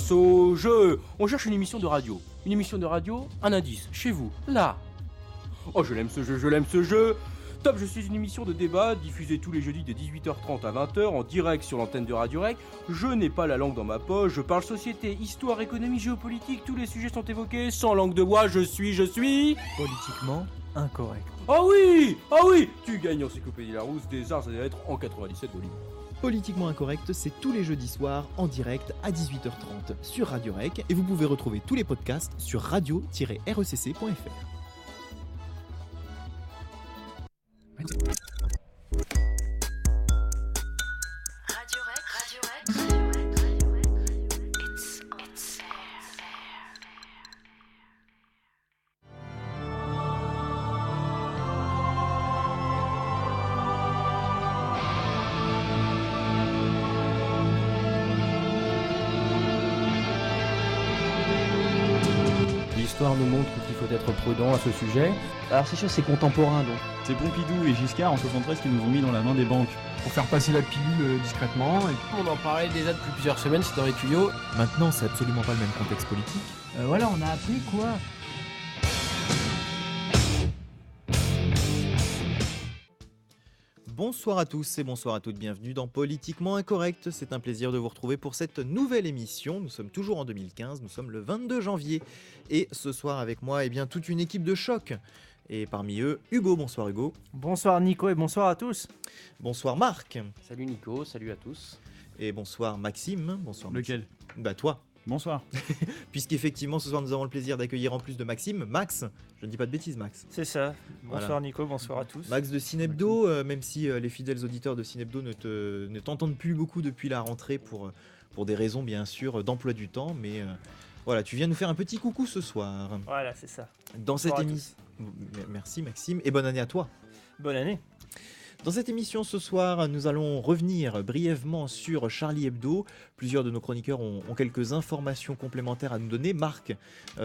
passe au jeu. On cherche une émission de radio. Une émission de radio, un indice, chez vous, là. Oh, je l'aime ce jeu. Top, je suis une émission de débat diffusée tous les jeudis de 18h30 à 20h en direct sur l'antenne de Radio Rec. Je n'ai pas la langue dans ma poche, je parle société, histoire, économie, géopolitique, tous les sujets sont évoqués, sans langue de bois, je suis... Politiquement incorrect. Ah oui, tu gagnes Encyclopédie Larousse des arts et des lettres en 97 de livres. Politiquement incorrect, c'est tous les jeudis soirs en direct à 18h30 sur Radio Rec et vous pouvez retrouver tous les podcasts sur radio-recc.fr. Radio Rec. It's air. L'histoire nous montre qu'il faut être prudent à ce sujet. Alors c'est sûr, c'est contemporain donc. C'est Pompidou et Giscard en 73 qui nous ont mis dans la main des banques. Pour faire passer la pilule discrètement. On en parlait déjà depuis plusieurs semaines, c'est dans les tuyaux. Maintenant, c'est absolument pas le même contexte politique. Voilà, on a appris quoi. Bonsoir à tous et bonsoir à toutes, bienvenue dans Politiquement Incorrect. C'est un plaisir de vous retrouver pour cette nouvelle émission. Nous sommes toujours en 2015, nous sommes le 22 janvier. Et ce soir avec moi, toute une équipe de choc. Et parmi eux, Hugo. Bonsoir Hugo. Bonsoir Nico et bonsoir à tous. Bonsoir Marc. Salut Nico, salut à tous. Et bonsoir Maxime. Bonsoir Maxime. Lequel ? Bah toi. Bonsoir. Puisqu'effectivement ce soir nous avons le plaisir d'accueillir en plus de Maxime, Max. Je ne dis pas de bêtises Max. C'est ça. Bonsoir Voilà. Nico, bonsoir à tous. Max de Cinebdo, même si les fidèles auditeurs de Cinebdo ne t'entendent plus beaucoup depuis la rentrée pour des raisons bien sûr d'emploi du temps, mais voilà, tu viens nous faire un petit coucou ce soir. Voilà, c'est ça. Dans cette Bonsoir à émission. Merci Maxime et bonne année à toi. Bonne année. Dans cette émission ce soir, nous allons revenir brièvement sur Charlie Hebdo. Plusieurs de nos chroniqueurs ont quelques informations complémentaires à nous donner. Marc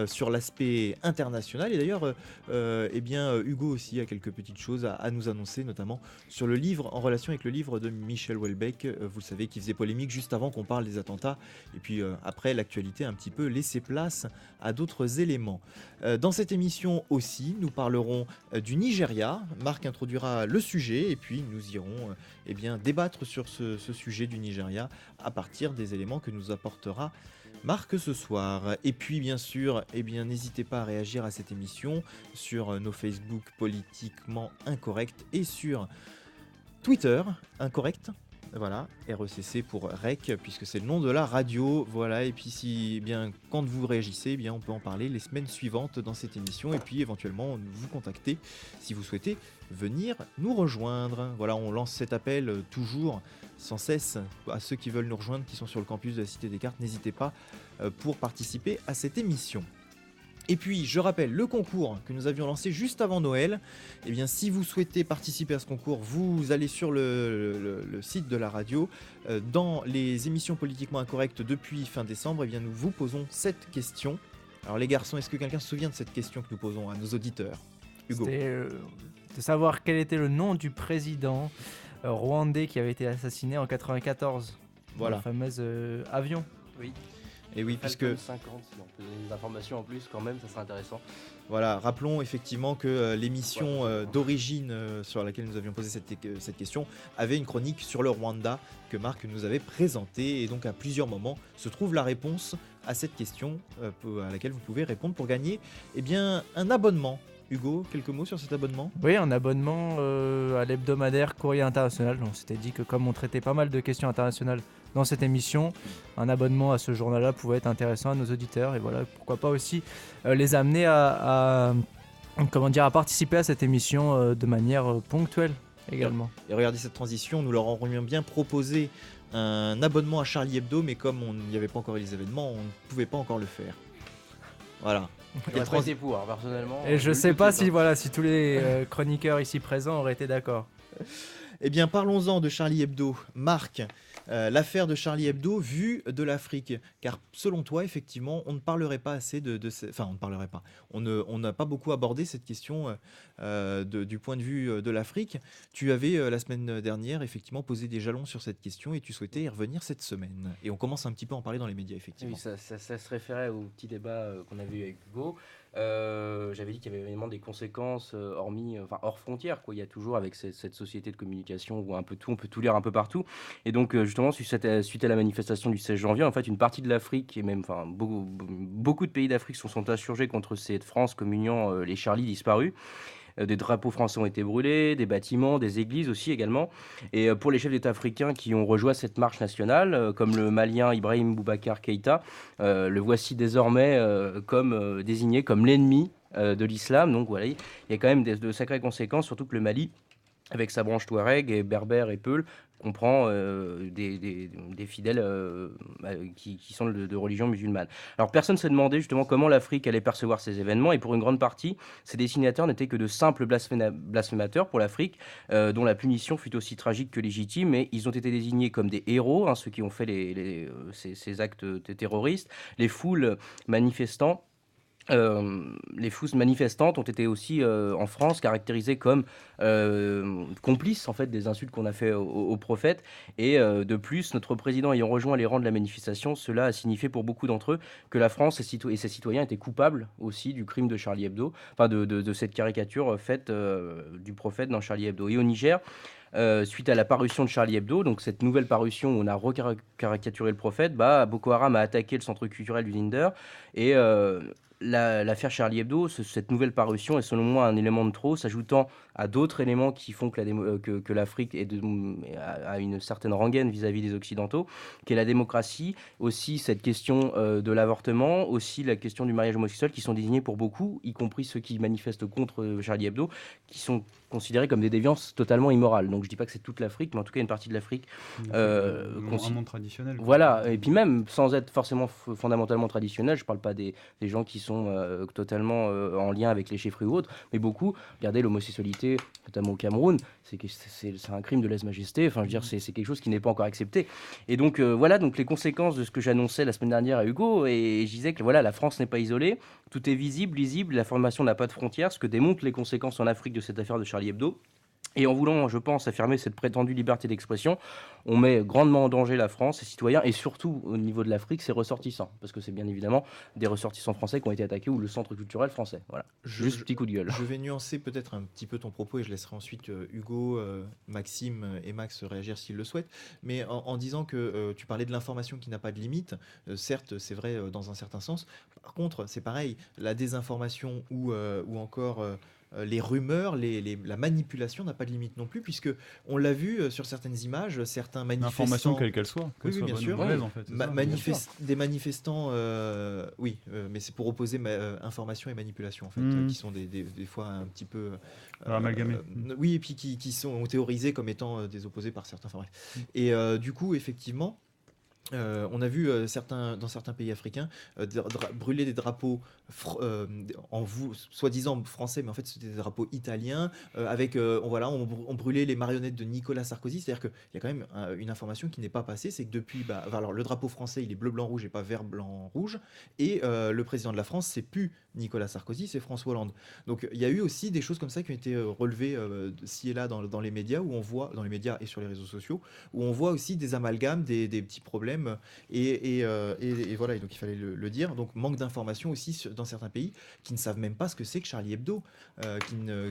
sur l'aspect international et d'ailleurs Hugo aussi a quelques petites choses à nous annoncer, notamment sur le livre, en relation avec le livre de Michel Houellebecq, vous le savez, qui faisait polémique juste avant qu'on parle des attentats et puis après l'actualité a un petit peu laissé place à d'autres éléments. Dans cette émission aussi, nous parlerons du Nigeria. Marc introduira le sujet et puis nous irons débattre sur ce sujet du Nigeria à partir des éléments que nous apportera Marc ce soir. Et puis bien sûr, n'hésitez pas à réagir à cette émission sur nos Facebook Politiquement Incorrect et sur Twitter Incorrect. Voilà, RECC pour REC, puisque c'est le nom de la radio. Voilà, et puis quand vous réagissez, on peut en parler les semaines suivantes dans cette émission, et puis éventuellement vous contacter si vous souhaitez venir nous rejoindre. Voilà, on lance cet appel toujours sans cesse à ceux qui veulent nous rejoindre, qui sont sur le campus de la Cité des Cartes. N'hésitez pas pour participer à cette émission. Et puis, je rappelle le concours que nous avions lancé juste avant Noël. Si vous souhaitez participer à ce concours, vous allez sur le site de la radio. Dans les émissions politiquement incorrectes depuis fin décembre, nous vous posons cette question. Alors les garçons, est-ce que quelqu'un se souvient de cette question que nous posons à nos auditeurs ? Hugo. C'était de savoir quel était le nom du président rwandais qui avait été assassiné en 94. Voilà. Le fameux avion. Oui. Et oui, puisque 50, si on peut donner des informations en plus quand même, ça serait intéressant. Voilà, rappelons effectivement que l'émission d'origine sur laquelle nous avions posé cette question avait une chronique sur le Rwanda que Marc nous avait présentée, et donc à plusieurs moments se trouve la réponse à cette question à laquelle vous pouvez répondre pour gagner un abonnement. Hugo, quelques mots sur cet abonnement ? Oui, un abonnement à l'hebdomadaire Courrier International. On s'était dit que comme on traitait pas mal de questions internationales dans cette émission, un abonnement à ce journal-là pouvait être intéressant à nos auditeurs. Et voilà, pourquoi pas aussi les amener à participer à cette émission de manière ponctuelle également. Et regardez cette transition, nous leur aurions bien proposé un abonnement à Charlie Hebdo, mais comme on n'y avait pas encore eu les événements, on ne pouvait pas encore le faire. Voilà. J'aurais pas été pour, personnellement. Et je sais pas si tous les chroniqueurs ici présents auraient été d'accord. Eh bien, parlons-en de Charlie Hebdo. Marc, l'affaire de Charlie Hebdo vue de l'Afrique. Car selon toi, effectivement, on ne parlerait pas assez Enfin, on ne parlerait pas. On n'a pas beaucoup abordé cette question du point de vue de l'Afrique. Tu avais, la semaine dernière, effectivement, posé des jalons sur cette question et tu souhaitais y revenir cette semaine. Et on commence un petit peu à en parler dans les médias, effectivement. Oui, ça se référait au petit débat qu'on avait eu avec Hugo. J'avais dit qu'il y avait évidemment des conséquences hors frontières, quoi. Il y a toujours avec cette société de communication où on peut tout lire un peu partout. Et donc justement suite à la manifestation du 16 janvier, en fait une partie de l'Afrique et même beaucoup de pays d'Afrique sont insurgés contre cette France communiant les Charlies disparus. Des drapeaux français ont été brûlés, des bâtiments, des églises aussi également. Et pour les chefs d'État africains qui ont rejoint cette marche nationale, comme le Malien Ibrahim Boubacar Keïta, le voici désormais désigné comme l'ennemi de l'islam. Donc voilà, il y a quand même de sacrées conséquences, surtout que le Mali, avec sa branche Touareg et Berbère et Peul, comprend des fidèles qui sont de religion musulmane. Alors personne ne s'est demandé justement comment l'Afrique allait percevoir ces événements, et pour une grande partie, ces dessinateurs n'étaient que de simples blasphémateurs pour l'Afrique, dont la punition fut aussi tragique que légitime, et ils ont été désignés comme des héros, ceux qui ont fait ces actes terroristes. Les foules manifestantes ont été aussi en France caractérisées comme complices en fait des insultes qu'on a fait au prophète, et de plus notre président ayant rejoint les rangs de la manifestation, cela a signifié pour beaucoup d'entre eux que la France et ses citoyens étaient coupables aussi du crime de Charlie Hebdo, enfin de cette caricature faite du prophète dans Charlie Hebdo. Et au Niger, suite à la parution de Charlie Hebdo, donc cette nouvelle parution où on a recaricaturé le prophète, Boko Haram a attaqué le centre culturel du Zinder, et l'affaire Charlie Hebdo, cette nouvelle parution est selon moi un élément de trop, s'ajoutant à d'autres éléments qui font que l'Afrique a une certaine rengaine vis-à-vis des Occidentaux, qui est la démocratie, aussi cette question de l'avortement, aussi la question du mariage homosexuel, qui sont désignés pour beaucoup, y compris ceux qui manifestent contre Charlie Hebdo, qui sont considérés comme des déviances totalement immorales. Donc je dis pas que c'est toute l'Afrique, mais en tout cas une partie de l'Afrique. Un monde traditionnel. Voilà, et puis même sans être forcément fondamentalement traditionnel, je parle pas des gens qui sont totalement en lien avec les chefferies ou autres, mais beaucoup, regardez l'homosexualité, notamment au Cameroun, c'est un crime de lèse-majesté, enfin je veux dire, c'est quelque chose qui n'est pas encore accepté. Et donc voilà, donc les conséquences de ce que j'annonçais la semaine dernière à Hugo, et je disais que voilà, la France n'est pas isolée, tout est visible, lisible, l'information n'a pas de frontières, ce que démontrent les conséquences en Afrique de cette affaire de Charlie Hebdo. Et en voulant, je pense, affirmer cette prétendue liberté d'expression, on met grandement en danger la France, ses citoyens, et surtout au niveau de l'Afrique, ses ressortissants. Parce que c'est bien évidemment des ressortissants français qui ont été attaqués, ou le centre culturel français. Voilà. Juste petit coup de gueule. Je vais nuancer peut-être un petit peu ton propos, et je laisserai ensuite Hugo, Maxime et Max réagir s'ils le souhaitent. Mais en disant que tu parlais de l'information qui n'a pas de limite, certes, c'est vrai dans un certain sens. Par contre, c'est pareil, la désinformation ou encore... les rumeurs, la manipulation n'a pas de limite non plus, puisque on l'a vu sur certaines images, certains manifestants... L'information quelle qu'elle soit, oui, bien sûr. Mauvaise, en fait, des manifestants, mais c'est pour opposer information et manipulation, en fait, qui sont des fois un petit peu... amalgamés. Oui, et puis qui sont théorisés comme étant des opposés par certains. Enfin, bref. Et du coup, effectivement... on a vu dans certains pays africains brûler des drapeaux soi-disant français, mais en fait c'était des drapeaux italiens, on brûlait les marionnettes de Nicolas Sarkozy. C'est-à-dire qu'il y a quand même une information qui n'est pas passée, c'est que depuis, alors le drapeau français il est bleu, blanc, rouge et pas vert, blanc, rouge, et le président de la France c'est plus Nicolas Sarkozy, c'est François Hollande. Donc il y a eu aussi des choses comme ça qui ont été relevées ci et là dans les médias, où on voit, dans les médias et sur les réseaux sociaux, où on voit aussi des amalgames, des petits problèmes, et voilà, et donc il fallait le dire. Donc manque d'information aussi dans certains pays qui ne savent même pas ce que c'est que Charlie Hebdo,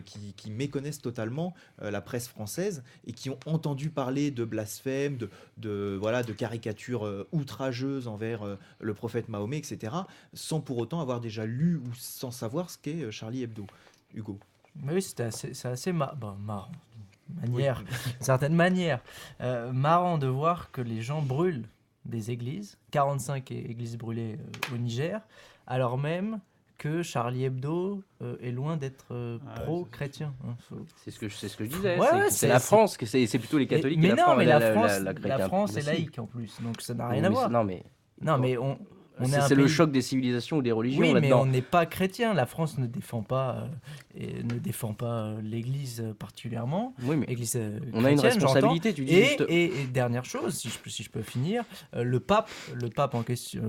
qui méconnaissent totalement la presse française, et qui ont entendu parler de blasphème, de caricatures outrageuses envers le prophète Mahomet, etc., sans pour autant avoir déjà lu ou sans savoir ce qu'est Charlie Hebdo. Hugo. Mais oui, c'est assez marrant. Certaine manière, marrant de voir que les gens brûlent des églises, 45 églises brûlées au Niger, alors même que Charlie Hebdo est loin d'être pro-chrétien. C'est ce que je disais. Ouais, c'est la France, c'est plutôt les catholiques. Mais et non, mais la chrétienne. France est laïque en plus, donc ça n'a rien à voir. Non mais On est un C'est le pays- choc des civilisations ou des religions Oui, mais là-dedans. on n'est pas chrétien. La France ne défend pas, l'Église particulièrement. Oui, mais L'Église on a une chrétienne, j'entends. responsabilité, tu dis Et, juste. et dernière chose, si je peux finir, le pape en question,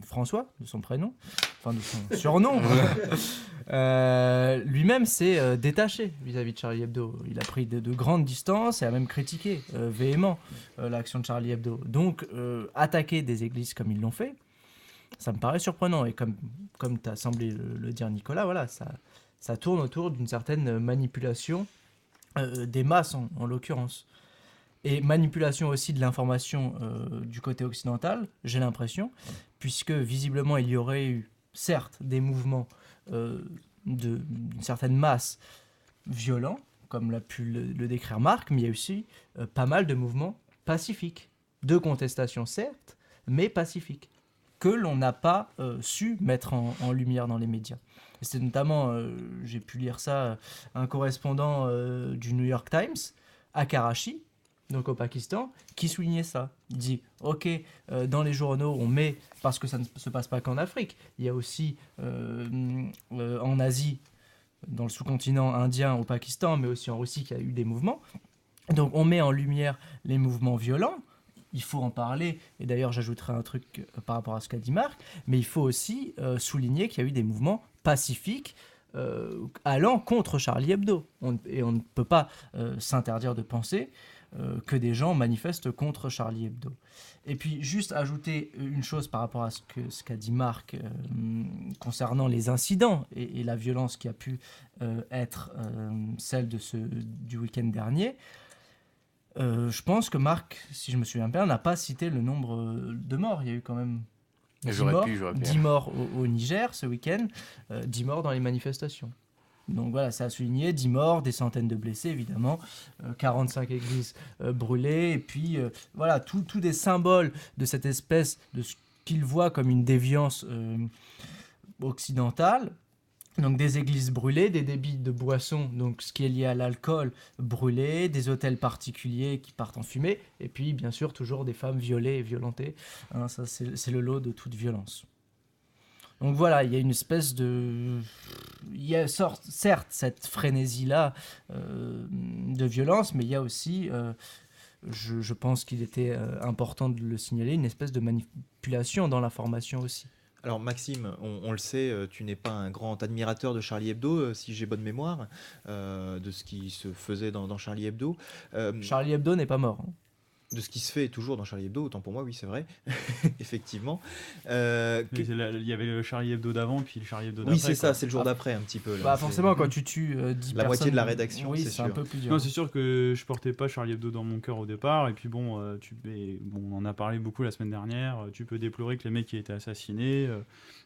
François, de son prénom, enfin de son surnom, lui-même s'est détaché vis-à-vis de Charlie Hebdo. Il a pris de grandes distances et a même critiqué véhément l'action de Charlie Hebdo. Donc, attaquer des églises comme ils l'ont fait, ça me paraît surprenant. Et comme tu as semblé le dire, Nicolas, voilà, ça tourne autour d'une certaine manipulation des masses, en l'occurrence. Et manipulation aussi de l'information du côté occidental, j'ai l'impression, puisque visiblement il y aurait eu, certes, des mouvements d'une certaine masse violents, comme l'a pu le décrire Marc, mais il y a aussi pas mal de mouvements pacifiques, de contestation certes, mais pacifiques, que l'on n'a pas su mettre en lumière dans les médias. Et c'est notamment, j'ai pu lire ça, un correspondant du New York Times à Karachi, donc au Pakistan, qui soulignait ça. Il dit, ok, dans les journaux, on met, parce que ça ne se passe pas qu'en Afrique, il y a aussi en Asie, dans le sous-continent indien, au Pakistan, mais aussi en Russie, qu'il y a eu des mouvements. Donc on met en lumière les mouvements violents, il faut en parler, et d'ailleurs j'ajouterai un truc par rapport à ce qu'a dit Marc, mais il faut aussi souligner qu'il y a eu des mouvements pacifiques allant contre Charlie Hebdo. Et on ne peut pas s'interdire de penser que des gens manifestent contre Charlie Hebdo. Et puis juste ajouter une chose par rapport à ce qu'a dit Marc concernant les incidents et la violence qui a pu être celle du week-end dernier. Je pense que Marc, si je me souviens bien, n'a pas cité le nombre de morts. Il y a eu quand même 10 morts au Niger ce week-end, 10 morts dans les manifestations. Donc voilà, ça a souligné 10 morts, des centaines de blessés évidemment, 45 églises brûlées, et puis voilà, tous des symboles de cette espèce de ce qu'ils voient comme une déviance occidentale. Donc des églises brûlées, des débits de boissons, donc ce qui est lié à l'alcool brûlé, des hôtels particuliers qui partent en fumée, et puis bien sûr toujours des femmes violées et violentées. Hein, ça c'est le lot de toute violence. Donc voilà, il y a une espèce de... Il y a certes cette frénésie-là de violence, mais il y a aussi, je pense qu'il était important de le signaler, une espèce de manipulation dans l'information aussi. Alors Maxime, on le sait, tu n'es pas un grand admirateur de Charlie Hebdo, si j'ai bonne mémoire, de ce qui se faisait dans Charlie Hebdo. Charlie Hebdo n'est pas mort. Hein. De ce qui se fait toujours dans Charlie Hebdo, autant pour moi, oui, c'est vrai, effectivement. Il y avait le Charlie Hebdo d'avant, puis le Charlie Hebdo d'après. Oui, c'est ça, quoi. c'est le jour d'après, un petit peu. Là, bah forcément, quand tu tues 10 la personnes... moitié de la rédaction, oui, c'est sûr. un peu plus dur. Non, c'est sûr que je portais pas Charlie Hebdo dans mon cœur au départ, et puis bon, on en a parlé beaucoup la semaine dernière, tu peux déplorer que les mecs aient été assassinés,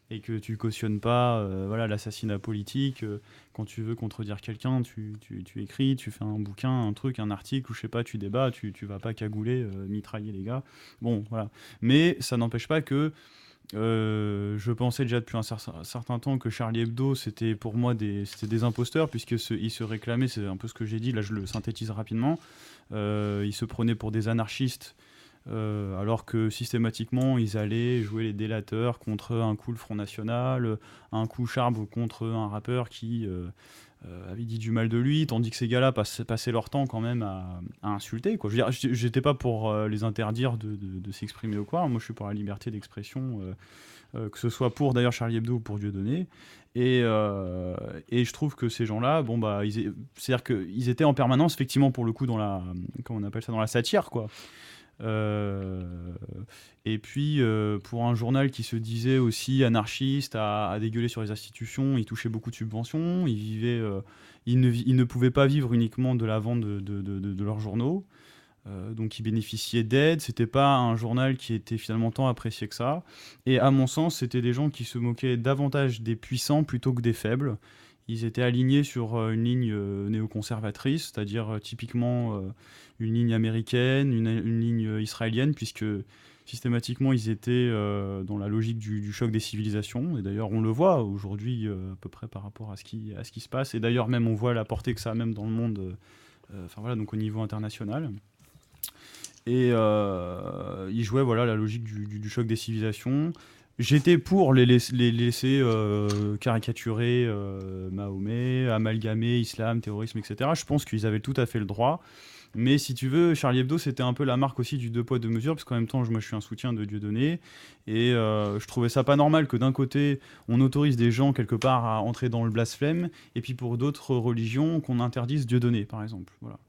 et que tu cautionnes pas l'assassinat politique. Quand tu veux contredire quelqu'un, tu écris, tu fais un bouquin, un truc, un article, ou je sais pas, tu débats, tu vas pas cagouler, mitrailler les gars. Bon, voilà. Mais ça n'empêche pas que je pensais déjà depuis un certain temps que Charlie Hebdo, c'était pour moi c'était des imposteurs, puisqu'ils se réclamaient, c'est un peu ce que j'ai dit, là je le synthétise rapidement, ils se prenaient pour des anarchistes, alors que systématiquement ils allaient jouer les délateurs contre un coup le Front National, un coup Charb contre un rappeur qui avait dit du mal de lui, tandis que ces gars-là passaient leur temps quand même à insulter, quoi. Je veux dire, j'étais pas pour les interdire de s'exprimer ou quoi, moi je suis pour la liberté d'expression, que ce soit pour d'ailleurs Charlie Hebdo ou pour Dieudonné, et je trouve que ces gens-là, c'est-à-dire qu'ils étaient en permanence effectivement pour le coup dans la, comment on appelle ça, dans la satire, quoi. Et puis pour un journal qui se disait aussi anarchiste, à dégueuler sur les institutions, il touchait beaucoup de subventions, ils ne pouvaient pas vivre uniquement de la vente de leurs journaux, donc ils bénéficiaient d'aide. C'était pas un journal qui était finalement tant apprécié que ça, et à mon sens c'était des gens qui se moquaient davantage des puissants plutôt que des faibles. Ils étaient alignés sur une ligne néoconservatrice, c'est-à-dire typiquement une ligne américaine, une ligne israélienne, puisque systématiquement ils étaient dans la logique du choc des civilisations. Et d'ailleurs on le voit aujourd'hui à peu près par rapport à ce qui se passe. Et d'ailleurs même on voit la portée que ça a même dans le monde, donc au niveau international. Et il jouait voilà, la logique du choc des civilisations. J'étais pour les laisser caricaturer Mahomet, amalgamer islam, terrorisme, etc. Je pense qu'ils avaient tout à fait le droit. Mais si tu veux, Charlie Hebdo, c'était un peu la marque aussi du deux poids, deux mesures, parce qu'en même temps, moi, je suis un soutien de Dieudonné. Et je trouvais ça pas normal que d'un côté, on autorise des gens quelque part à entrer dans le blasphème, et puis pour d'autres religions, qu'on interdise Dieudonné, par exemple. Voilà.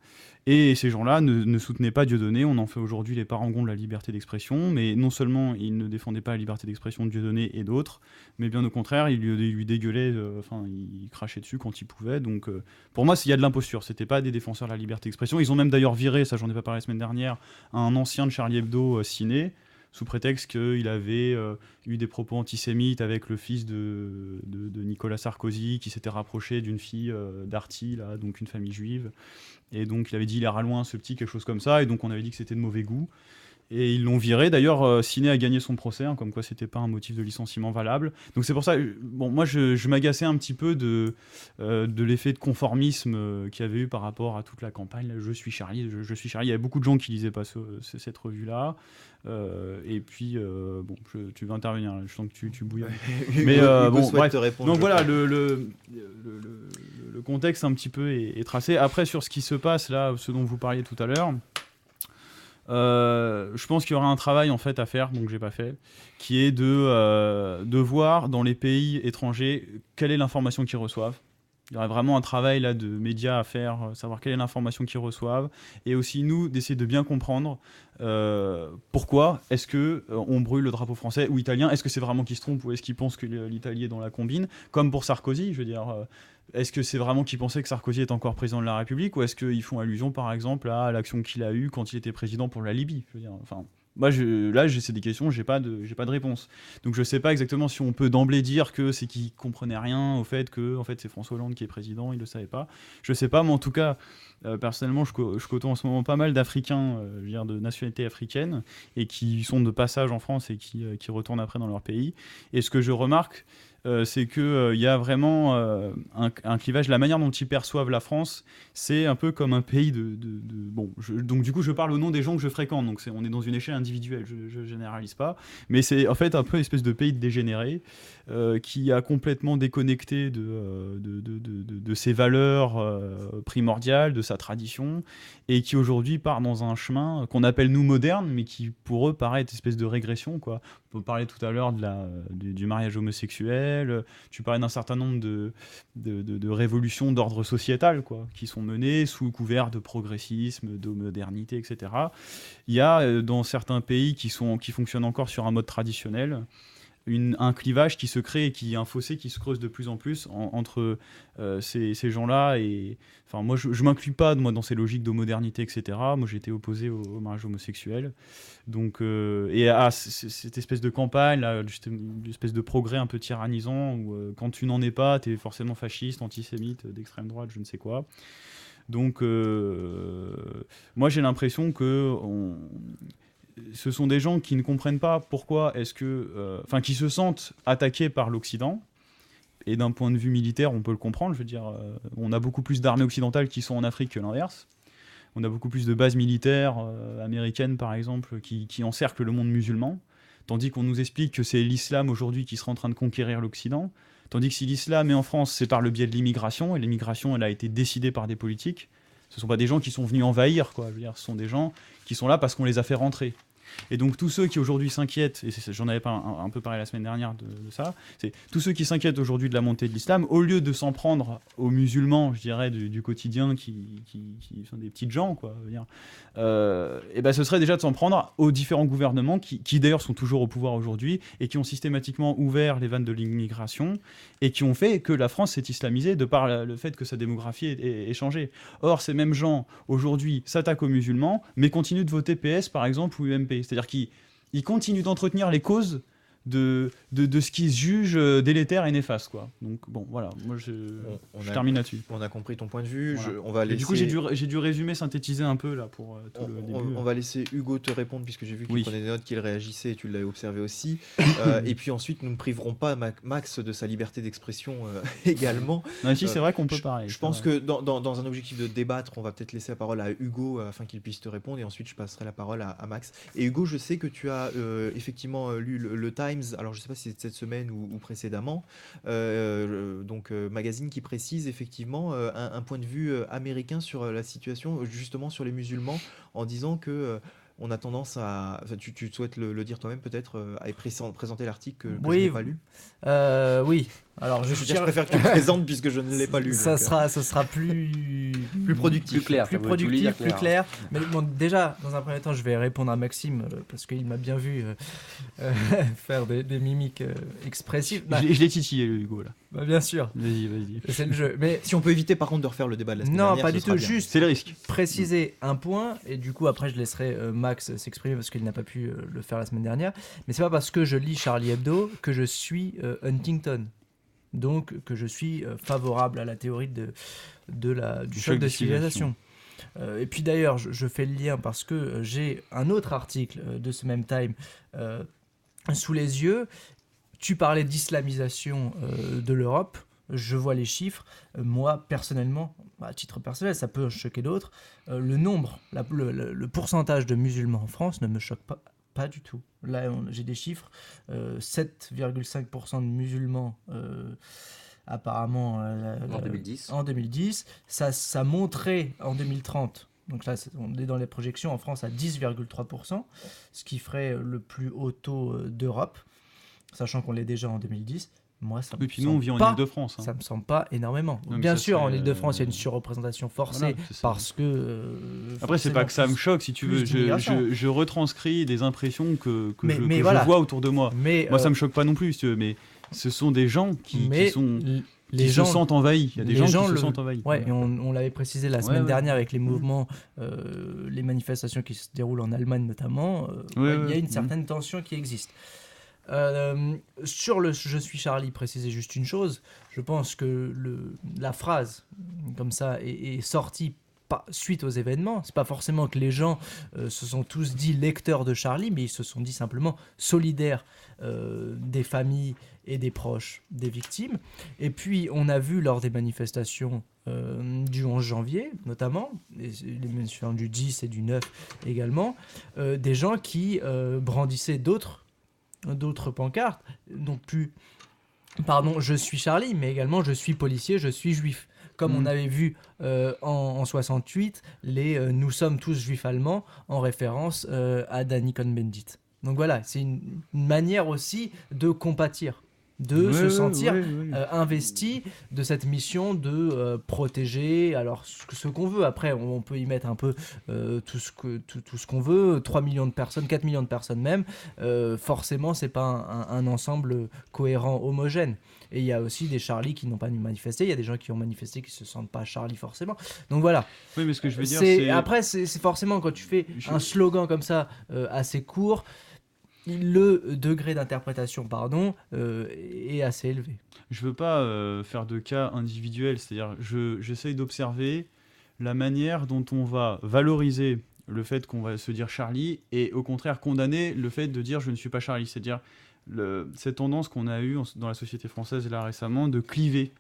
Et ces gens-là ne soutenaient pas Dieudonné. On en fait aujourd'hui les parangons de la liberté d'expression, mais non seulement ils ne défendaient pas la liberté d'expression de Dieudonné et d'autres, mais bien au contraire, ils lui dégueulaient, ils crachaient dessus quand ils pouvaient. Donc pour moi, il y a de l'imposture. C'était pas des défenseurs de la liberté d'expression. Ils ont même d'ailleurs viré, ça j'en ai pas parlé la semaine dernière, un ancien de Charlie Hebdo, Ciné, sous prétexte qu'il avait eu des propos antisémites avec le fils de Nicolas Sarkozy, qui s'était rapproché d'une fille d'Arty, là, donc une famille juive. Et donc il avait dit il ira loin ce petit, quelque chose comme ça, et donc on avait dit que c'était de mauvais goût. Et ils l'ont viré. D'ailleurs, Ciné a gagné son procès, comme quoi c'était pas un motif de licenciement valable. Donc c'est pour ça, bon, moi je m'agaçais un petit peu de l'effet de conformisme qu'il y avait eu par rapport à toute la campagne. Là, je suis Charlie, je suis Charlie. Il y avait beaucoup de gens qui lisaient pas cette revue-là. Et puis, bon, tu veux intervenir, là, je sens que tu bouilles. Mais bon, bref. Te répondre, donc voilà, le contexte un petit peu est tracé. Après, sur ce qui se passe là, ce dont vous parliez tout à l'heure, je pense qu'il y aura un travail en fait à faire, donc j'ai pas fait, qui est de voir dans les pays étrangers quelle est l'information qu'ils reçoivent. Il y aurait vraiment un travail là de médias à faire, savoir quelle est l'information qu'ils reçoivent, et aussi nous d'essayer de bien comprendre pourquoi est-ce que on brûle le drapeau français ou italien. Est-ce que c'est vraiment qu'ils se trompent ou est-ce qu'ils pensent que l'Italie est dans la combine, comme pour Sarkozy, je veux dire. Est-ce que c'est vraiment qu'ils pensaient que Sarkozy est encore président de la République, ou est-ce qu'ils font allusion par exemple à l'action qu'il a eue quand il était président pour la Libye, je veux dire, enfin. Moi, c'est des questions, j'ai pas de réponse. Donc, je sais pas exactement si on peut d'emblée dire que c'est qu'ils comprenaient rien au fait que, en fait, c'est François Hollande qui est président, il le savait pas. Je sais pas, mais en tout cas, personnellement, je côtoie en ce moment pas mal d'Africains, je veux dire, de nationalité africaine, et qui sont de passage en France et qui retournent après dans leur pays. Et ce que je remarque, c'est qu'il y a vraiment un clivage. La manière dont ils perçoivent la France, c'est un peu comme un pays bon, donc du coup, je parle au nom des gens que je fréquente, donc on est dans une échelle individuelle, je généralise pas, mais c'est en fait un peu une espèce de pays de dégénéré qui a complètement déconnecté de ses valeurs primordiales, de sa tradition, et qui aujourd'hui part dans un chemin qu'on appelle nous moderne, mais qui pour eux paraît être une espèce de régression, quoi. On parlait tout à l'heure du mariage homosexuel, tu parlais d'un certain nombre de révolutions d'ordre sociétal, quoi, qui sont menées sous couvert de progressisme, de modernité, etc. Il y a dans certains pays qui fonctionnent encore sur un mode traditionnel, un clivage qui se crée et un fossé qui se creuse de plus en plus entre ces gens-là. Et enfin, moi, je m'inclus pas dans ces logiques de modernité, etc. Moi, j'ai été opposé au mariage homosexuel. Donc, et à cette espèce de campagne, là, une espèce de progrès un peu tyrannisant, où quand tu n'en es pas, tu es forcément fasciste, antisémite, d'extrême droite, je ne sais quoi. Donc, moi, j'ai l'impression que ce sont des gens qui ne comprennent pas pourquoi est-ce que... Enfin, qui se sentent attaqués par l'Occident. Et d'un point de vue militaire, on peut le comprendre. Je veux dire, on a beaucoup plus d'armées occidentales qui sont en Afrique que l'inverse. On a beaucoup plus de bases militaires américaines, par exemple, qui encerclent le monde musulman. Tandis qu'on nous explique que c'est l'islam aujourd'hui qui sera en train de conquérir l'Occident. Tandis que si l'islam est en France, c'est par le biais de l'immigration. Et l'immigration, elle a été décidée par des politiques. Ce ne sont pas des gens qui sont venus envahir, quoi. Je veux dire, ce sont des gens qui sont là parce qu'on les a fait rentrer. Et donc tous ceux qui aujourd'hui s'inquiètent, et j'en avais pas un peu parlé la semaine dernière de ça, c'est tous ceux qui s'inquiètent aujourd'hui de la montée de l'islam, au lieu de s'en prendre aux musulmans, je dirais, du quotidien qui sont des petites gens, quoi, je veux dire, et ben ce serait déjà de s'en prendre aux différents gouvernements qui d'ailleurs sont toujours au pouvoir aujourd'hui et qui ont systématiquement ouvert les vannes de l'immigration et qui ont fait que la France s'est islamisée de par le fait que sa démographie ait changé. Or ces mêmes gens aujourd'hui s'attaquent aux musulmans mais continuent de voter PS par exemple ou UMP. C'est-à-dire qu'ils continuent d'entretenir les causes de ce qui se juge délétère et néfaste, quoi. Donc bon, voilà, moi je termine là-dessus. On a compris ton point de vue. Voilà. On va laisser... Du coup, j'ai dû résumer, synthétiser un peu là pour tout le début. On va laisser Hugo te répondre puisque j'ai vu qu'il prenait des notes, qu'il réagissait et tu l'avais observé aussi. Et puis ensuite, nous ne priverons pas Max de sa liberté d'expression également. Non, si, c'est vrai qu'on peut parler. Je pense que dans un objectif de débattre, on va peut-être laisser la parole à Hugo afin qu'il puisse te répondre et ensuite je passerai la parole à Max. Et Hugo, je sais que tu as effectivement lu le Times, alors je ne sais pas si c'est cette semaine ou précédemment, magazine qui précise effectivement un point de vue américain sur la situation, justement sur les musulmans, en disant que on a tendance à... Enfin, tu souhaites le dire toi-même peut-être, à présenter l'article que je n'ai pas lu. Oui. Alors je préfère que tu le présentes puisque je ne l'ai pas lu. Ça sera plus productif, plus clair. Mais bon, déjà, dans un premier temps, je vais répondre à Maxime parce qu'il m'a bien vu faire des mimiques expressives. Je l'ai titillé, le Hugo, là. Bah, bien sûr. Vas-y. C'est le jeu. Mais si on peut éviter par contre de refaire le débat de la semaine dernière. Non, pas du tout. Juste c'est le risque. Préciser un point et du coup après je laisserai Max s'exprimer parce qu'il n'a pas pu le faire la semaine dernière. Mais c'est pas parce que je lis Charlie Hebdo que je suis Huntington. Donc que je suis favorable à la théorie du choc de civilisation. Et puis d'ailleurs, je fais le lien parce que j'ai un autre article de ce même Time sous les yeux. Tu parlais d'islamisation de l'Europe. Je vois les chiffres. Moi, personnellement, à titre personnel, ça peut choquer d'autres. Le nombre, le pourcentage de musulmans en France ne me choque pas du tout. Là, j'ai des chiffres. 7,5% de musulmans apparemment en 2010. Ça monterait en 2030. Donc là, on est dans les projections en France à 10,3%, ce qui ferait le plus haut taux d'Europe, sachant qu'on l'est déjà en 2010. Moi, ça et puis nous, on vit en Ile-de-France. Ça me semble pas énormément. Bien sûr, en Ile-de-France, il y a une surreprésentation forcée parce que... Après, c'est pas que ça me choque, si tu veux. Je retranscris des impressions que je vois autour de moi. Moi, ça me choque pas non plus, si tu veux, mais ce sont des gens qui se sentent envahis. Il y a des gens qui se sentent envahis. Ouais, et on l'avait précisé la semaine dernière avec les mouvements, les manifestations qui se déroulent en Allemagne notamment. Il y a une certaine tension qui existe. Sur le Je suis Charlie, préciser juste une chose. Je pense que la phrase comme ça est sortie suite aux événements. C'est pas forcément que les gens se sont tous dit lecteurs de Charlie, mais ils se sont dit simplement solidaires des familles et des proches des victimes. Et puis on a vu lors des manifestations du 11 janvier notamment, les manifestations du 10 et du 9 également, des gens qui brandissaient d'autres pancartes, donc plus je suis Charlie, mais également je suis policier, je suis juif, comme on avait vu en 68 les nous sommes tous juifs allemands en référence à Danny Cohn-Bendit. Donc voilà, c'est une manière aussi de compatir, de se sentir investi de cette mission de protéger alors ce qu'on veut. Après on peut y mettre un peu tout ce qu'on veut, 3 millions de personnes, 4 millions de personnes même, forcément c'est pas un ensemble cohérent, homogène. Et il y a aussi des Charlie qui n'ont pas manifesté, il y a des gens qui ont manifesté qui se sentent pas Charlie forcément. Donc voilà. Oui, mais ce que je veux dire c'est... Après c'est forcément quand tu fais un slogan comme ça assez court, le degré d'interprétation est assez élevé. Je veux pas faire de cas individuels, c'est-à-dire j'essaye d'observer la manière dont on va valoriser le fait qu'on va se dire Charlie et au contraire condamner le fait de dire je ne suis pas Charlie, c'est-à-dire cette tendance qu'on a eue dans la société française là récemment de cliver,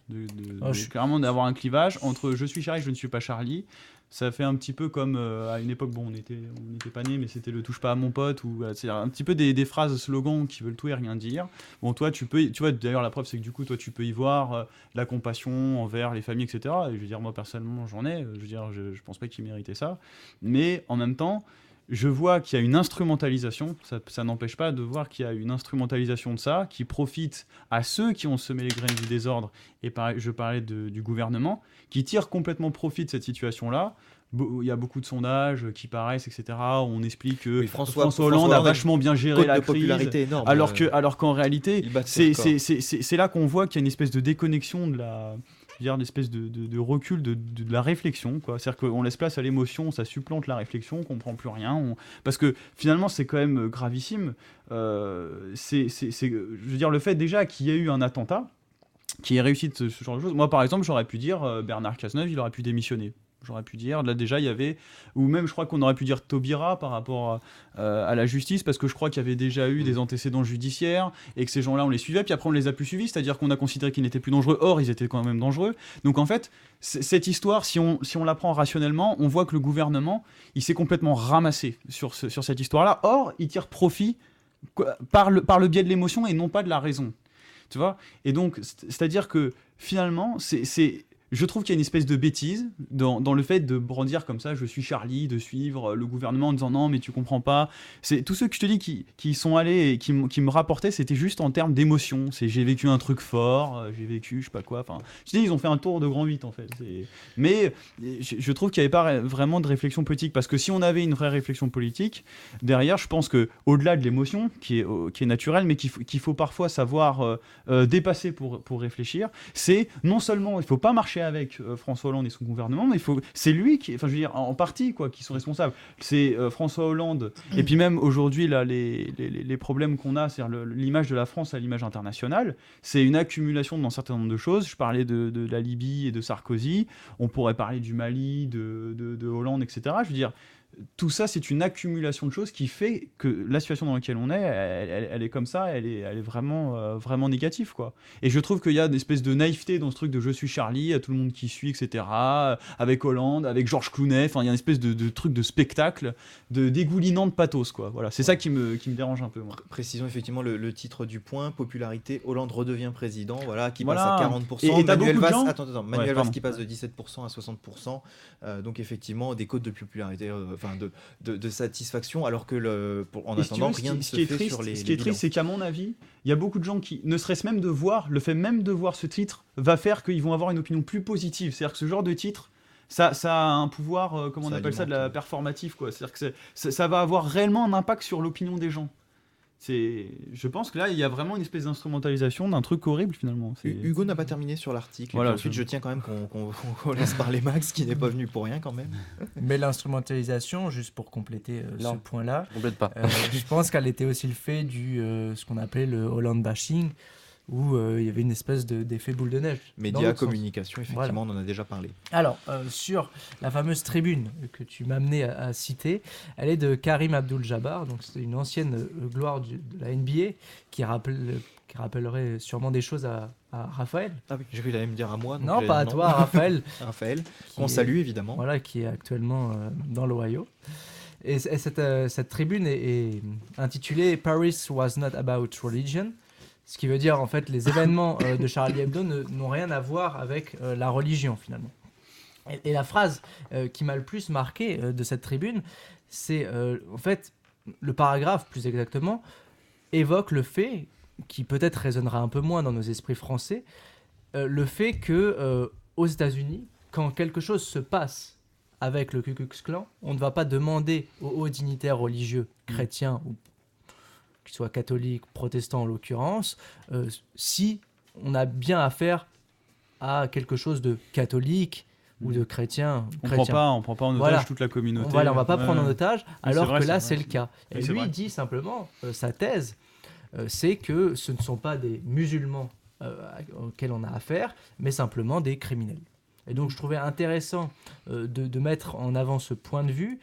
clairement d'avoir un clivage entre je suis Charlie, je ne suis pas Charlie. Ça fait un petit peu comme à une époque, on n'était pas nés, mais c'était le touche pas à mon pote, ou c'est un petit peu des phrases slogans qui veulent tout et rien dire. Bon, toi, tu vois, d'ailleurs, la preuve, c'est que du coup, toi, tu peux y voir la compassion envers les familles, etc. Et je veux dire, moi, personnellement, j'en ai. Je veux dire, je pense pas qu'ils méritaient ça. Mais en même temps, je vois qu'il y a une instrumentalisation, ça n'empêche pas de voir qu'il y a une instrumentalisation de ça, qui profite à ceux qui ont semé les graines du désordre, et je parlais du gouvernement, qui tire complètement profit de cette situation-là. Il y a beaucoup de sondages qui paraissent, etc. Où on explique que François Hollande a vachement bien géré la crise, énorme, alors qu'en réalité, c'est là qu'on voit qu'il y a une espèce de déconnexion dire, l'espèce de recul de la réflexion, quoi. C'est-à-dire qu'on laisse place à l'émotion, ça supplante la réflexion, on comprend plus rien. Parce que finalement, c'est quand même gravissime. Je veux dire, le fait déjà qu'il y ait eu un attentat, qui ait réussi ce genre de choses. Moi, par exemple, j'aurais pu dire Bernard Cazeneuve, il aurait pu démissionner. J'aurais pu dire, là déjà il y avait, ou même je crois qu'on aurait pu dire Taubira par rapport à la justice, parce que je crois qu'il y avait déjà eu des antécédents judiciaires, et que ces gens-là on les suivait, puis après on les a plus suivis, c'est-à-dire qu'on a considéré qu'ils n'étaient plus dangereux, or ils étaient quand même dangereux. Donc en fait, cette histoire, si on la prend rationnellement, on voit que le gouvernement, il s'est complètement ramassé sur cette histoire-là, or il tire profit par le biais de l'émotion et non pas de la raison. Tu vois ? Et donc, c'est-à-dire que finalement, je trouve qu'il y a une espèce de bêtise dans le fait de brandir comme ça, je suis Charlie, de suivre le gouvernement en disant non, mais tu comprends pas. C'est tous ceux que je te dis qui sont allés et qui me rapportaient, c'était juste en termes d'émotion. C'est j'ai vécu un truc fort, j'ai vécu je sais pas quoi. Enfin, je te dis, ils ont fait un tour de grand 8 en fait. Mais je trouve qu'il n'y avait pas vraiment de réflexion politique, parce que si on avait une vraie réflexion politique derrière, je pense que au-delà de l'émotion qui est naturelle, mais qu'il faut parfois savoir dépasser pour réfléchir, c'est non seulement il faut pas marcher avec François Hollande et son gouvernement, mais c'est lui qui, enfin je veux dire en partie quoi, qui sont responsables. C'est François Hollande et puis même aujourd'hui là les problèmes qu'on a, c'est-à-dire l'image de la France à l'image internationale, c'est une accumulation d'un certain nombre de choses. Je parlais de la Libye et de Sarkozy, on pourrait parler du Mali, de Hollande, etc. Je veux dire, tout ça, c'est une accumulation de choses qui fait que la situation dans laquelle on est, elle est comme ça, elle est vraiment, vraiment négative, quoi. Et je trouve qu'il y a une espèce de naïveté dans ce truc de je suis Charlie, à tout le monde qui suit, etc. Avec Hollande, avec Georges Clooney, enfin, il y a une espèce de truc de spectacle, de dégoulinant de pathos, quoi. Voilà, c'est ça qui me dérange un peu, moi. Précisons effectivement le titre du point, popularité, Hollande redevient président, voilà, qui Voilà. passe à 40%. Et t'as beaucoup de gens... Manuel Valls qui passe de 17% à 60%. Donc effectivement, des cotes de popularité, de satisfaction, alors que en attendant, rien ne se fait sur les. Ce qui est triste, c'est qu'à mon avis, il y a beaucoup de gens qui, ne serait-ce même de voir, le fait même de voir ce titre, va faire qu'ils vont avoir une opinion plus positive. C'est-à-dire que ce genre de titre, ça a un pouvoir, comment on appelle ça, de la performative, quoi. C'est-à-dire que ça va avoir réellement un impact sur l'opinion des gens. Je pense que là, il y a vraiment une espèce d'instrumentalisation d'un truc horrible finalement. Hugo n'a pas terminé sur l'article. Voilà, ensuite, je tiens quand même qu'on laisse parler Max, qui n'est pas venu pour rien quand même. Mais l'instrumentalisation, juste pour compléter ce point-là, Complète pas. Je pense qu'elle était aussi le fait du ce qu'on appelait le Hollande bashing, où il y avait une espèce d'effet boule de neige. Médias, communication, effectivement, voilà. On en a déjà parlé. Alors, sur la fameuse tribune que tu m'as amené à citer, elle est de Karim Abdul-Jabbar, donc c'est une ancienne gloire de la NBA qui rappellerait sûrement des choses à Raphaël. Ah oui, j'ai cru qu'il allait me dire à moi. Donc non, pas à toi, à Raphaël. Raphaël, qu'on salue évidemment. Voilà, qui est actuellement dans l'Ohio. Et cette tribune est intitulée Paris was not about religion. Ce qui veut dire, en fait, les événements de Charlie Hebdo n'ont rien à voir avec la religion, finalement. Et la phrase qui m'a le plus marqué de cette tribune, c'est, en fait, le paragraphe, plus exactement, évoque le fait, qui peut-être résonnera un peu moins dans nos esprits français, le fait que aux États-Unis, quand quelque chose se passe avec le Ku Klux Klan, on ne va pas demander aux hauts dignitaires religieux, chrétiens ou qu'ils soient catholiques, protestants en l'occurrence, si on a bien affaire à quelque chose de catholique ou de chrétien. On prend pas en otage toute la communauté. On va pas prendre en otage, alors que là, c'est le cas. Et oui, lui, il dit simplement, sa thèse, c'est que ce ne sont pas des musulmans auxquels on a affaire, mais simplement des criminels. Et donc, je trouvais intéressant de mettre en avant ce point de vue,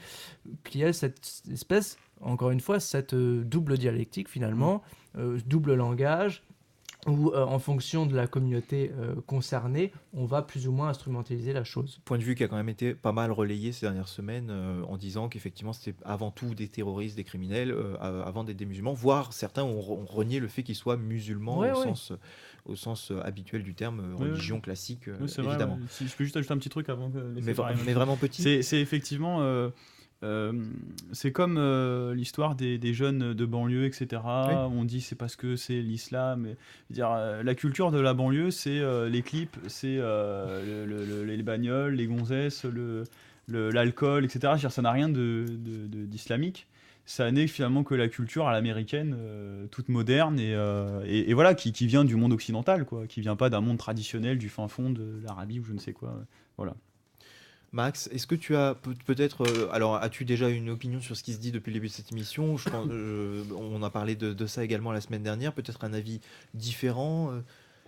qu'il y a cette espèce, encore une fois, cette double dialectique finalement, double langage, où en fonction de la communauté concernée, on va plus ou moins instrumentaliser la chose. Point de vue qui a quand même été pas mal relayé ces dernières semaines en disant qu'effectivement c'était avant tout des terroristes, des criminels, avant d'être des musulmans, voire certains ont renié le fait qu'ils soient musulmans au sens habituel du terme, religion classique, évidemment. Vrai, si je peux juste ajouter un petit truc avant que... Mais vraiment petit. C'est effectivement... c'est comme l'histoire des jeunes de banlieue, etc. Oui. On dit c'est parce que c'est l'islam. La culture de la banlieue, c'est les clips, c'est les bagnoles, les gonzesses, l'alcool, etc. Ça n'a rien d'islamique. ça n'est finalement que la culture à l'américaine, toute moderne et voilà, qui vient du monde occidental, quoi, qui vient pas d'un monde traditionnel, du fin fond de l'Arabie ou je ne sais quoi. Voilà. Max, est-ce que tu as peut-être... alors, as-tu déjà une opinion sur ce qui se dit depuis le début de cette émission? On a parlé de ça également la semaine dernière. Peut-être un avis différent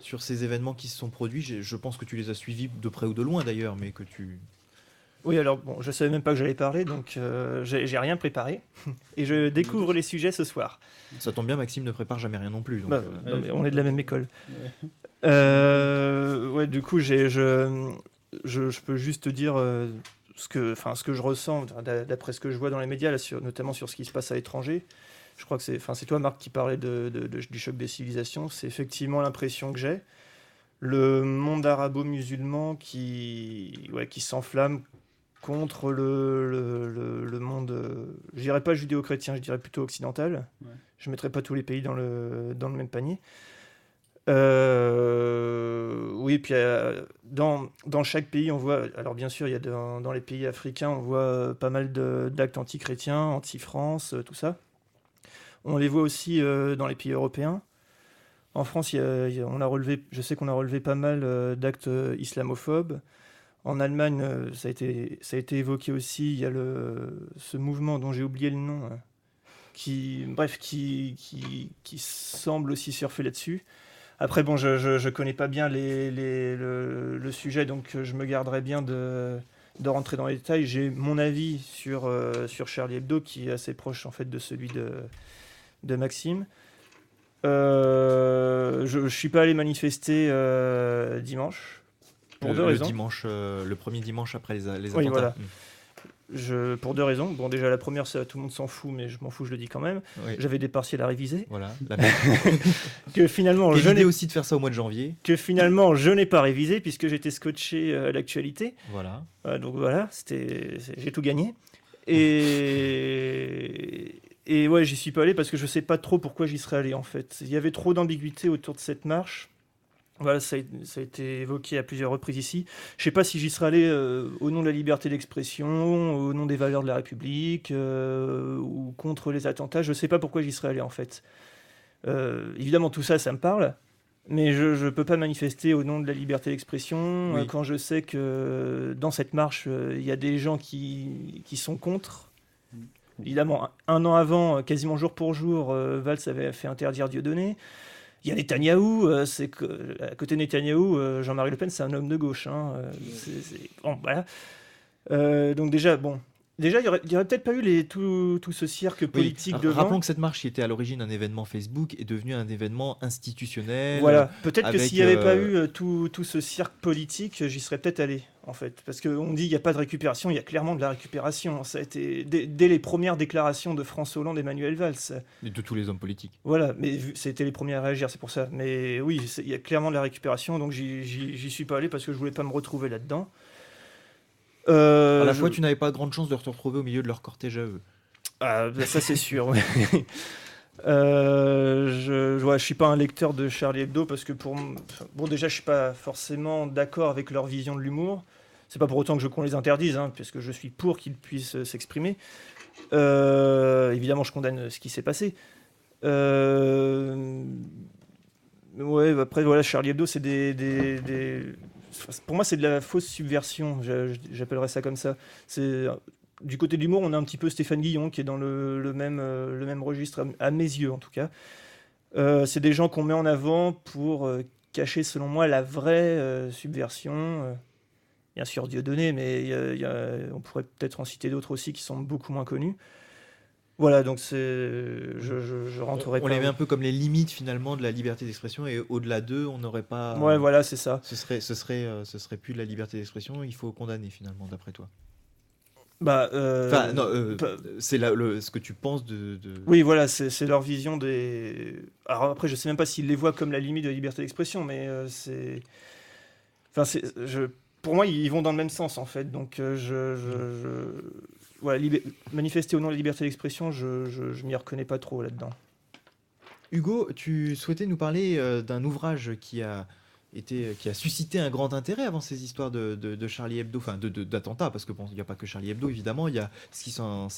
sur ces événements qui se sont produits. Je pense que tu les as suivis de près ou de loin d'ailleurs, mais que tu... Oui, alors bon, je savais même pas que j'allais parler, donc j'ai rien préparé. Et je découvre les sujets ce soir. Ça tombe bien, Maxime ne prépare jamais rien non plus. Donc, Non, mais on est de la même école. Ouais, du coup, je peux juste te dire ce que je ressens, d'après ce que je vois dans les médias, là, notamment sur ce qui se passe à l'étranger. Je crois que c'est toi, Marc, qui parlais du choc des civilisations. C'est effectivement l'impression que j'ai. Le monde arabo-musulman qui s'enflamme contre le monde, je dirais pas judéo-chrétien, je dirais plutôt occidental. Ouais. Je mettrais pas tous les pays dans le même panier. Oui, puis dans chaque pays, on voit, alors bien sûr, il y a dans les pays africains, on voit pas mal d'actes anti-chrétiens, anti-France, tout ça. On les voit aussi dans les pays européens. En France, je sais qu'on a relevé pas mal d'actes islamophobes. En Allemagne, ça a été évoqué aussi. Il y a ce mouvement dont j'ai oublié le nom, qui semble aussi surfer là-dessus. Après, bon, je connais pas bien le sujet, donc je me garderai bien de rentrer dans les détails. J'ai mon avis sur Charlie Hebdo, qui est assez proche en fait de celui de Maxime. Je suis pas allé manifester dimanche. Pour deux raisons. Le premier dimanche après les attentats. Oui, voilà. Pour deux raisons. Bon, déjà, la première, c'est tout le monde s'en fout, mais je m'en fous, je le dis quand même. Oui. J'avais des partiels à réviser. Voilà. Que finalement, l'idée aussi de faire ça au mois de janvier. Que finalement, je n'ai pas révisé puisque j'étais scotché à l'actualité. Voilà. Donc voilà, j'ai tout gagné. Et ouais, j'y suis pas allé parce que je sais pas trop pourquoi j'y serais allé en fait. Il y avait trop d'ambiguïté autour de cette marche. Voilà, ça a été évoqué à plusieurs reprises ici. Je ne sais pas si j'y serais allé au nom de la liberté d'expression, au nom des valeurs de la République, ou contre les attentats. Je ne sais pas pourquoi j'y serais allé, en fait. Évidemment, tout ça, ça me parle, mais je ne peux pas manifester au nom de la liberté d'expression quand je sais que dans cette marche, il y a des gens qui sont contre. Évidemment, un an avant, quasiment jour pour jour, Valls avait fait interdire Dieudonné. Il y a Netanyahou, à côté de Netanyahou, Jean-Marie Le Pen, c'est un homme de gauche. Bon, voilà. Donc déjà, il n'y aurait peut-être pas eu tout ce cirque politique devant. Rappelons que cette marche qui était à l'origine un événement Facebook est devenue un événement institutionnel. Voilà, peut-être que s'il n'y avait pas eu tout ce cirque politique, j'y serais peut-être allé, en fait. Parce qu'on dit qu'il n'y a pas de récupération, il y a clairement de la récupération. Ça a été dès les premières déclarations de François Hollande et Emmanuel Valls. Et de tous les hommes politiques. Voilà, mais c'était les premiers à réagir, c'est pour ça. Mais oui, il y a clairement de la récupération, donc j'y suis pas allé parce que je voulais pas me retrouver là-dedans. À la fois, tu n'avais pas grande chance de te retrouver au milieu de leur cortège à eux. Ah, ça c'est sûr. Ouais. Je suis pas un lecteur de Charlie Hebdo parce que déjà je suis pas forcément d'accord avec leur vision de l'humour. C'est pas pour autant qu'on les interdise, parce que je suis pour qu'ils puissent s'exprimer. Évidemment, je condamne ce qui s'est passé. Ouais, après voilà, Charlie Hebdo, c'est pour moi, c'est de la fausse subversion, j'appellerais ça comme ça. Du côté de l'humour, on a un petit peu Stéphane Guillon qui est dans le même registre, à mes yeux en tout cas. C'est des gens qu'on met en avant pour cacher, selon moi, la vraie subversion. Bien sûr Dieudonné, mais on pourrait peut-être en citer d'autres aussi qui sont beaucoup moins connus. Voilà, donc je rentrerai pas. On les met un peu comme les limites finalement de la liberté d'expression et au-delà d'eux, on n'aurait pas. Ouais, voilà, c'est ça. Ce serait plus de la liberté d'expression. Il faut condamner finalement, d'après toi. C'est ce que tu penses de. Oui, voilà, c'est leur vision des. Alors après, je sais même pas s'ils les voient comme la limite de la liberté d'expression, mais pour moi, ils vont dans le même sens en fait. Donc voilà, manifester au nom de la liberté d'expression, je m'y reconnais pas trop là-dedans. Hugo, tu souhaitais nous parler d'un ouvrage qui a qui a suscité un grand intérêt avant ces histoires de Charlie Hebdo, enfin d'attentats, parce que bon, il n'y a pas que Charlie Hebdo évidemment, il y a ce qui s'en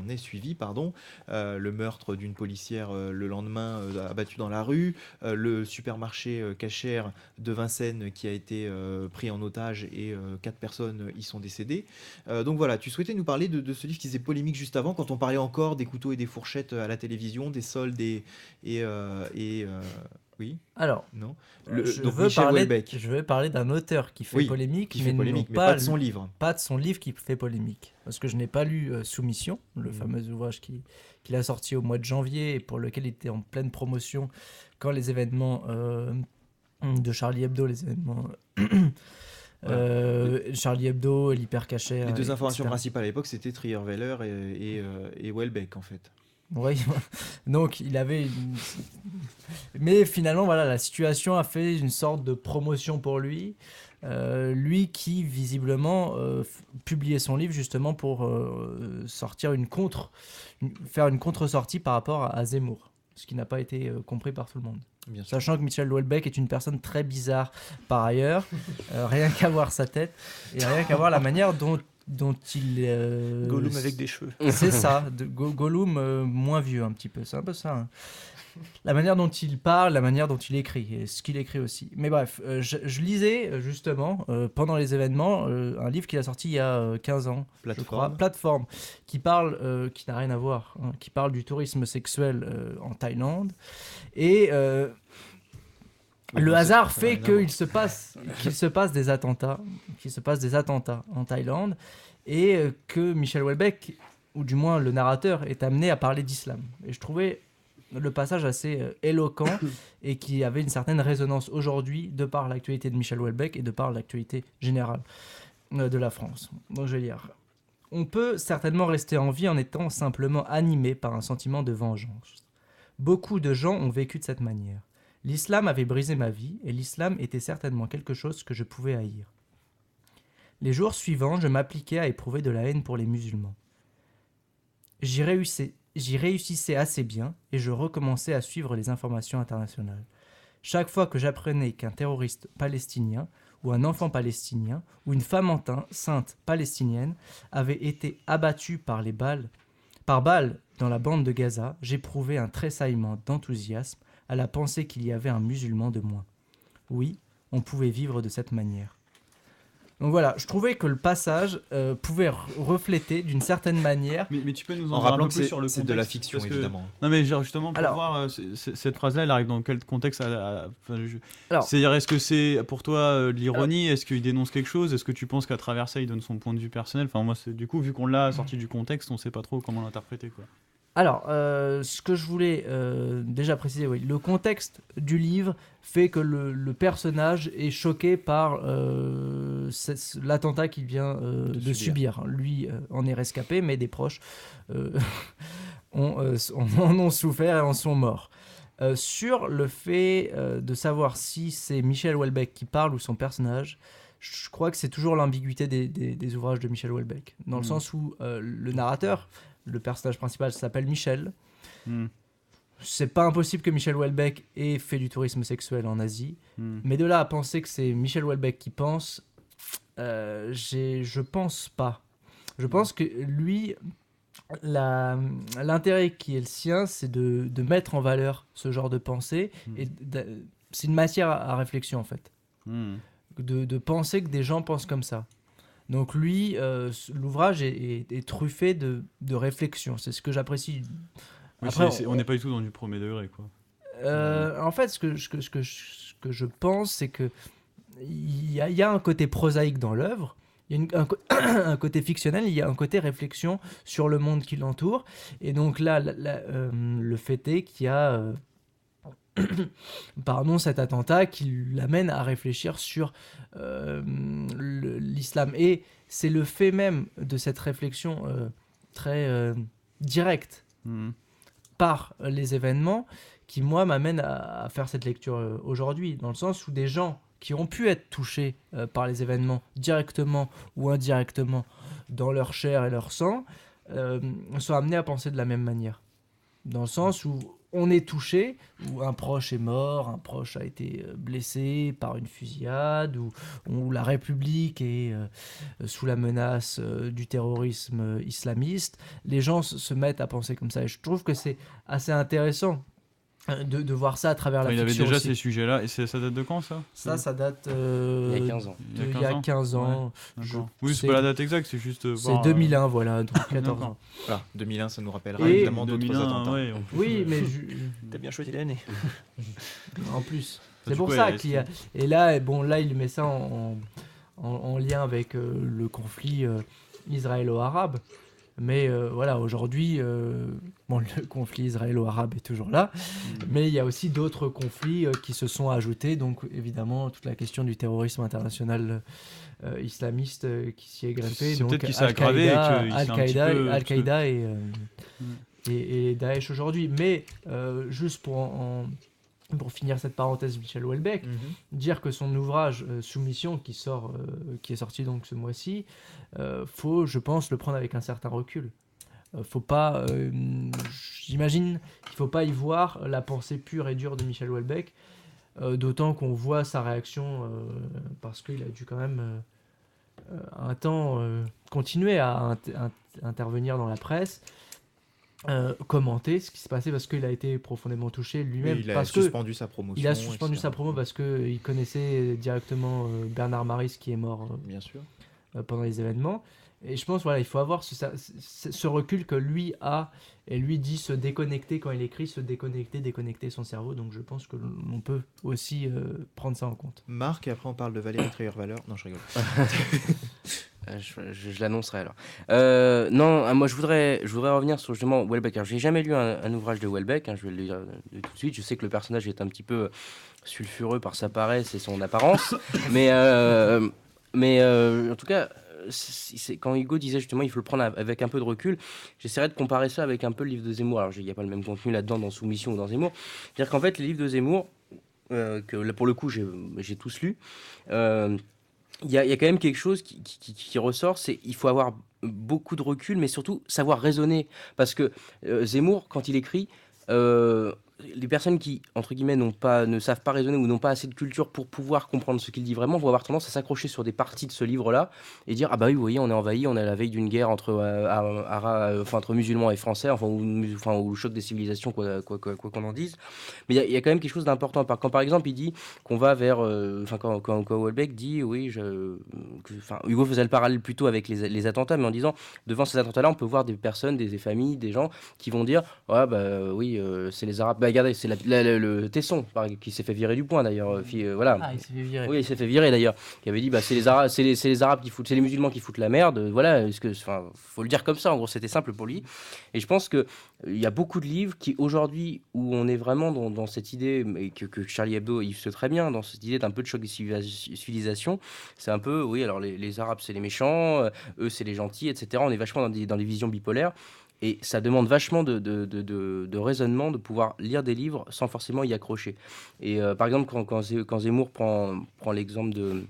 est suivi, pardon, le meurtre d'une policière le lendemain abattue dans la rue, le supermarché Cacher de Vincennes qui a été pris en otage et 4 personnes y sont décédées. Donc voilà, tu souhaitais nous parler de ce livre qui faisait polémique juste avant, quand on parlait encore des couteaux et des fourchettes à la télévision, des soldes oui. Alors, Non. je Michel Houellebecq. veux parler d'un auteur qui fait Oui, polémique, qui fait non polémique, mais pas de son lu- livre. pas de son livre qui fait polémique. Parce que je n'ai pas lu Soumission, le fameux ouvrage qu'il a sorti au mois de janvier et pour lequel il était en pleine promotion quand les événements de Charlie Hebdo, les événements Charlie Hebdo, l'hypercacher. Les deux informations etc. principales à l'époque, c'était Trierweiler et Houellebecq en fait. Oui, donc il avait Mais finalement, voilà, la situation a fait une sorte de promotion pour lui. Lui qui, visiblement, publiait son livre justement pour faire une contre-sortie par rapport à Zemmour. Ce qui n'a pas été compris par tout le monde. Bien sûr. Sachant que Michel Houellebecq est une personne très bizarre par ailleurs. Rien qu'à voir sa tête et rien qu'à voir la manière dont il... Gollum avec des cheveux. C'est ça, Gollum moins vieux un petit peu, c'est un peu ça. Hein. La manière dont il parle, la manière dont il écrit, et ce qu'il écrit aussi. Mais bref, je lisais justement, pendant les événements, un livre qu'il a sorti il y a 15 ans, je crois, Plateforme, qui parle, qui n'a rien à voir, hein, qui parle du tourisme sexuel en Thaïlande. Et le hasard fait qu'il se passe des attentats, en Thaïlande, et que Michel Houellebecq, ou du moins le narrateur, est amené à parler d'islam. Et je trouvais le passage assez éloquent et qui avait une certaine résonance aujourd'hui de par l'actualité de Michel Houellebecq et de par l'actualité générale de la France. Donc je vais lire. On peut certainement rester en vie en étant simplement animé par un sentiment de vengeance. Beaucoup de gens ont vécu de cette manière. L'islam avait brisé ma vie et l'islam était certainement quelque chose que je pouvais haïr. Les jours suivants, je m'appliquais à éprouver de la haine pour les musulmans. J'y réussissais assez bien et je recommençais à suivre les informations internationales. Chaque fois que j'apprenais qu'un terroriste palestinien ou un enfant palestinien ou une femme enceinte palestinienne avait été abattu par balles dans la bande de Gaza, j'éprouvais un tressaillement d'enthousiasme à la pensée qu'il y avait un musulman de moins. Oui, on pouvait vivre de cette manière. Donc voilà, je trouvais que le passage pouvait refléter d'une certaine manière... Mais tu peux nous En en dire un rappelant peu que plus sur le c'est contexte de la fiction, parce que- évidemment. Non mais genre, justement pour Alors- voir cette phrase-là, elle arrive dans quel contexte Alors- C'est-à-dire, est-ce que c'est pour toi de l'ironie? Est-ce qu'il dénonce quelque chose? Est-ce que tu penses qu'à travers ça, il donne son point de vue personnel? Enfin moi, du coup, vu qu'on l'a sorti du contexte, on sait pas trop comment l'interpréter, quoi. Alors, ce que je voulais déjà préciser, oui, le contexte du livre fait que le personnage est choqué par l'attentat qu'il vient de subir. Lui en est rescapé, mais des proches en ont souffert et en sont morts. Sur le fait de savoir si c'est Michel Houellebecq qui parle ou son personnage, je crois que c'est toujours l'ambiguïté des ouvrages de Michel Houellebecq, dans le sens où le narrateur, le personnage principal, s'appelle Michel. C'est pas impossible que Michel Houellebecq ait fait du tourisme sexuel en Asie, mais de là à penser que c'est Michel Houellebecq qui pense, je pense pas. Je pense que lui, l'intérêt qui est le sien, c'est de mettre en valeur ce genre de pensée, et c'est une matière à réflexion en fait. De penser que des gens pensent comme ça. Donc lui, l'ouvrage est truffé de réflexion. C'est ce que j'apprécie. Oui, Après, on n'est pas du tout dans du premier degré, quoi. En fait, ce que je pense, c'est que il y a un côté prosaïque dans l'œuvre, il y a un côté fictionnel, il y a un côté réflexion sur le monde qui l'entoure. Et donc là, le fait est qu'il y a cet attentat qui l'amène à réfléchir sur l'islam. Et c'est le fait même de cette réflexion très directe par les événements qui, moi, m'amène à faire cette lecture aujourd'hui, dans le sens où des gens qui ont pu être touchés par les événements directement ou indirectement dans leur chair et leur sang sont amenés à penser de la même manière. Dans le sens où on est touché, où un proche est mort, un proche a été blessé par une fusillade, où la République est sous la menace du terrorisme islamiste, les gens se mettent à penser comme ça. Et je trouve que c'est assez intéressant de voir ça à travers la Il fiction avait déjà aussi. ces sujets-là, et ça date de quand ça Ça date Il y a 15 ans. il y a 15 ans. D'accord. Je- Oui, c'est pas la date exacte, c'est juste. C'est 2001, voilà, donc 14 ans. Voilà, 2001, ça nous rappellera Et évidemment d'autres 2001, attentats. ouais, Oui, mais T'as bien choisi l'année. en plus. Ça, C'est tu pour peux ça aller, qu'il y a... Et là, bon, là, il met ça en lien avec le conflit israélo-arabe. Mais voilà, aujourd'hui, bon, le conflit israélo-arabe est toujours là, mais il y a aussi d'autres conflits qui se sont ajoutés. Donc, évidemment, toute la question du terrorisme international islamiste qui s'y est greffé. C'est Donc, peut-être qu'il s'est aggravé et qu'il s'est un petit peu- Al-Qaïda et Daesh aujourd'hui. Mais juste pour finir cette parenthèse, Michel Houellebecq, dire que son ouvrage Soumission, qui est sorti donc ce mois-ci, faut, je pense, le prendre avec un certain recul. Faut pas, j'imagine qu'il faut pas y voir la pensée pure et dure de Michel Houellebecq, d'autant qu'on voit sa réaction parce qu'il a dû quand même un temps continuer à intervenir dans la presse. Commenter ce qui s'est passé parce qu'il a été profondément touché lui-même. Oui, il a parce suspendu sa promotion. il a suspendu etc. sa promo parce qu'il connaissait directement Bernard Maris qui est mort Bien sûr. pendant les événements. Et je pense voilà, il faut avoir ce recul que lui a et lui dit se déconnecter quand il écrit, déconnecter son cerveau. Donc je pense que l'on peut aussi prendre ça en compte. Marc, et après on parle de Valérie Trierweiler. Non, je rigole. Je l'annoncerai alors. Non, moi je voudrais revenir sur justement Houellebecq. Alors, j'ai jamais lu un ouvrage de Houellebecq, je vais le lire tout de suite. Je sais que le personnage est un petit peu sulfureux par sa paresse et son apparence, mais en tout cas, quand Hugo disait justement il faut le prendre avec un peu de recul, j'essaierai de comparer ça avec un peu le livre de Zemmour. Alors il n'y a pas le même contenu là-dedans dans Soumission ou dans Zemmour. C'est-à-dire qu'en fait les livres de Zemmour, que là, pour le coup j'ai tous lu, il y a quand même quelque chose qui ressort, c'est il faut avoir beaucoup de recul, mais surtout savoir raisonner. Parce que Zemmour, quand il écrit, les personnes qui, entre guillemets, ne savent pas raisonner ou n'ont pas assez de culture pour pouvoir comprendre ce qu'il dit vraiment, vont avoir tendance à s'accrocher sur des parties de ce livre-là et dire ah bah oui, vous voyez, on est envahi, on est à la veille d'une guerre entre musulmans et français, ou le choc des civilisations, quoi qu'on en dise. Mais il y a quand même quelque chose d'important. Quand par exemple il dit qu'on va vers, quand Houellebecq dit oui, Hugo faisait le parallèle plutôt avec les attentats, mais en disant devant ces attentats-là, on peut voir des personnes, des familles, des gens qui vont dire ouais bah oui, c'est les Arabes. Bah, regardez, c'est le Tesson qui s'est fait virer du point d'ailleurs. Voilà. Ah, il s'est fait virer. Oui, il s'est fait virer d'ailleurs. Qui avait dit bah c'est les Arabes, c'est les Arabes qui foutent, c'est les musulmans qui foutent la merde. Voilà, faut le dire comme ça. En gros, c'était simple pour lui. Et je pense que il y a beaucoup de livres qui aujourd'hui où on est vraiment dans cette idée, mais que Charlie Hebdo illustre très bien, dans cette idée d'un peu de choc des civilisations. C'est un peu oui, alors les Arabes c'est les méchants, eux c'est les gentils, etc. On est vachement dans des visions bipolaires. Et ça demande vachement de raisonnement, de pouvoir lire des livres sans forcément y accrocher. Et par exemple, quand Zemmour prend l'exemple de...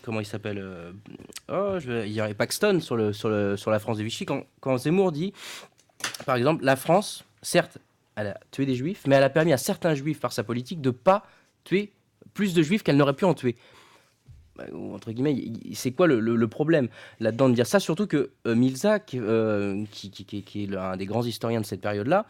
Comment il s'appelle il y aurait Paxton sur la France de Vichy. Quand Zemmour dit, par exemple, la France, certes, elle a tué des juifs, mais elle a permis à certains juifs, par sa politique, de ne pas tuer plus de juifs qu'elle n'aurait pu en tuer. Entre guillemets, c'est quoi le problème là-dedans de dire ça, surtout que Milza, qui est un des grands historiens de cette période-là,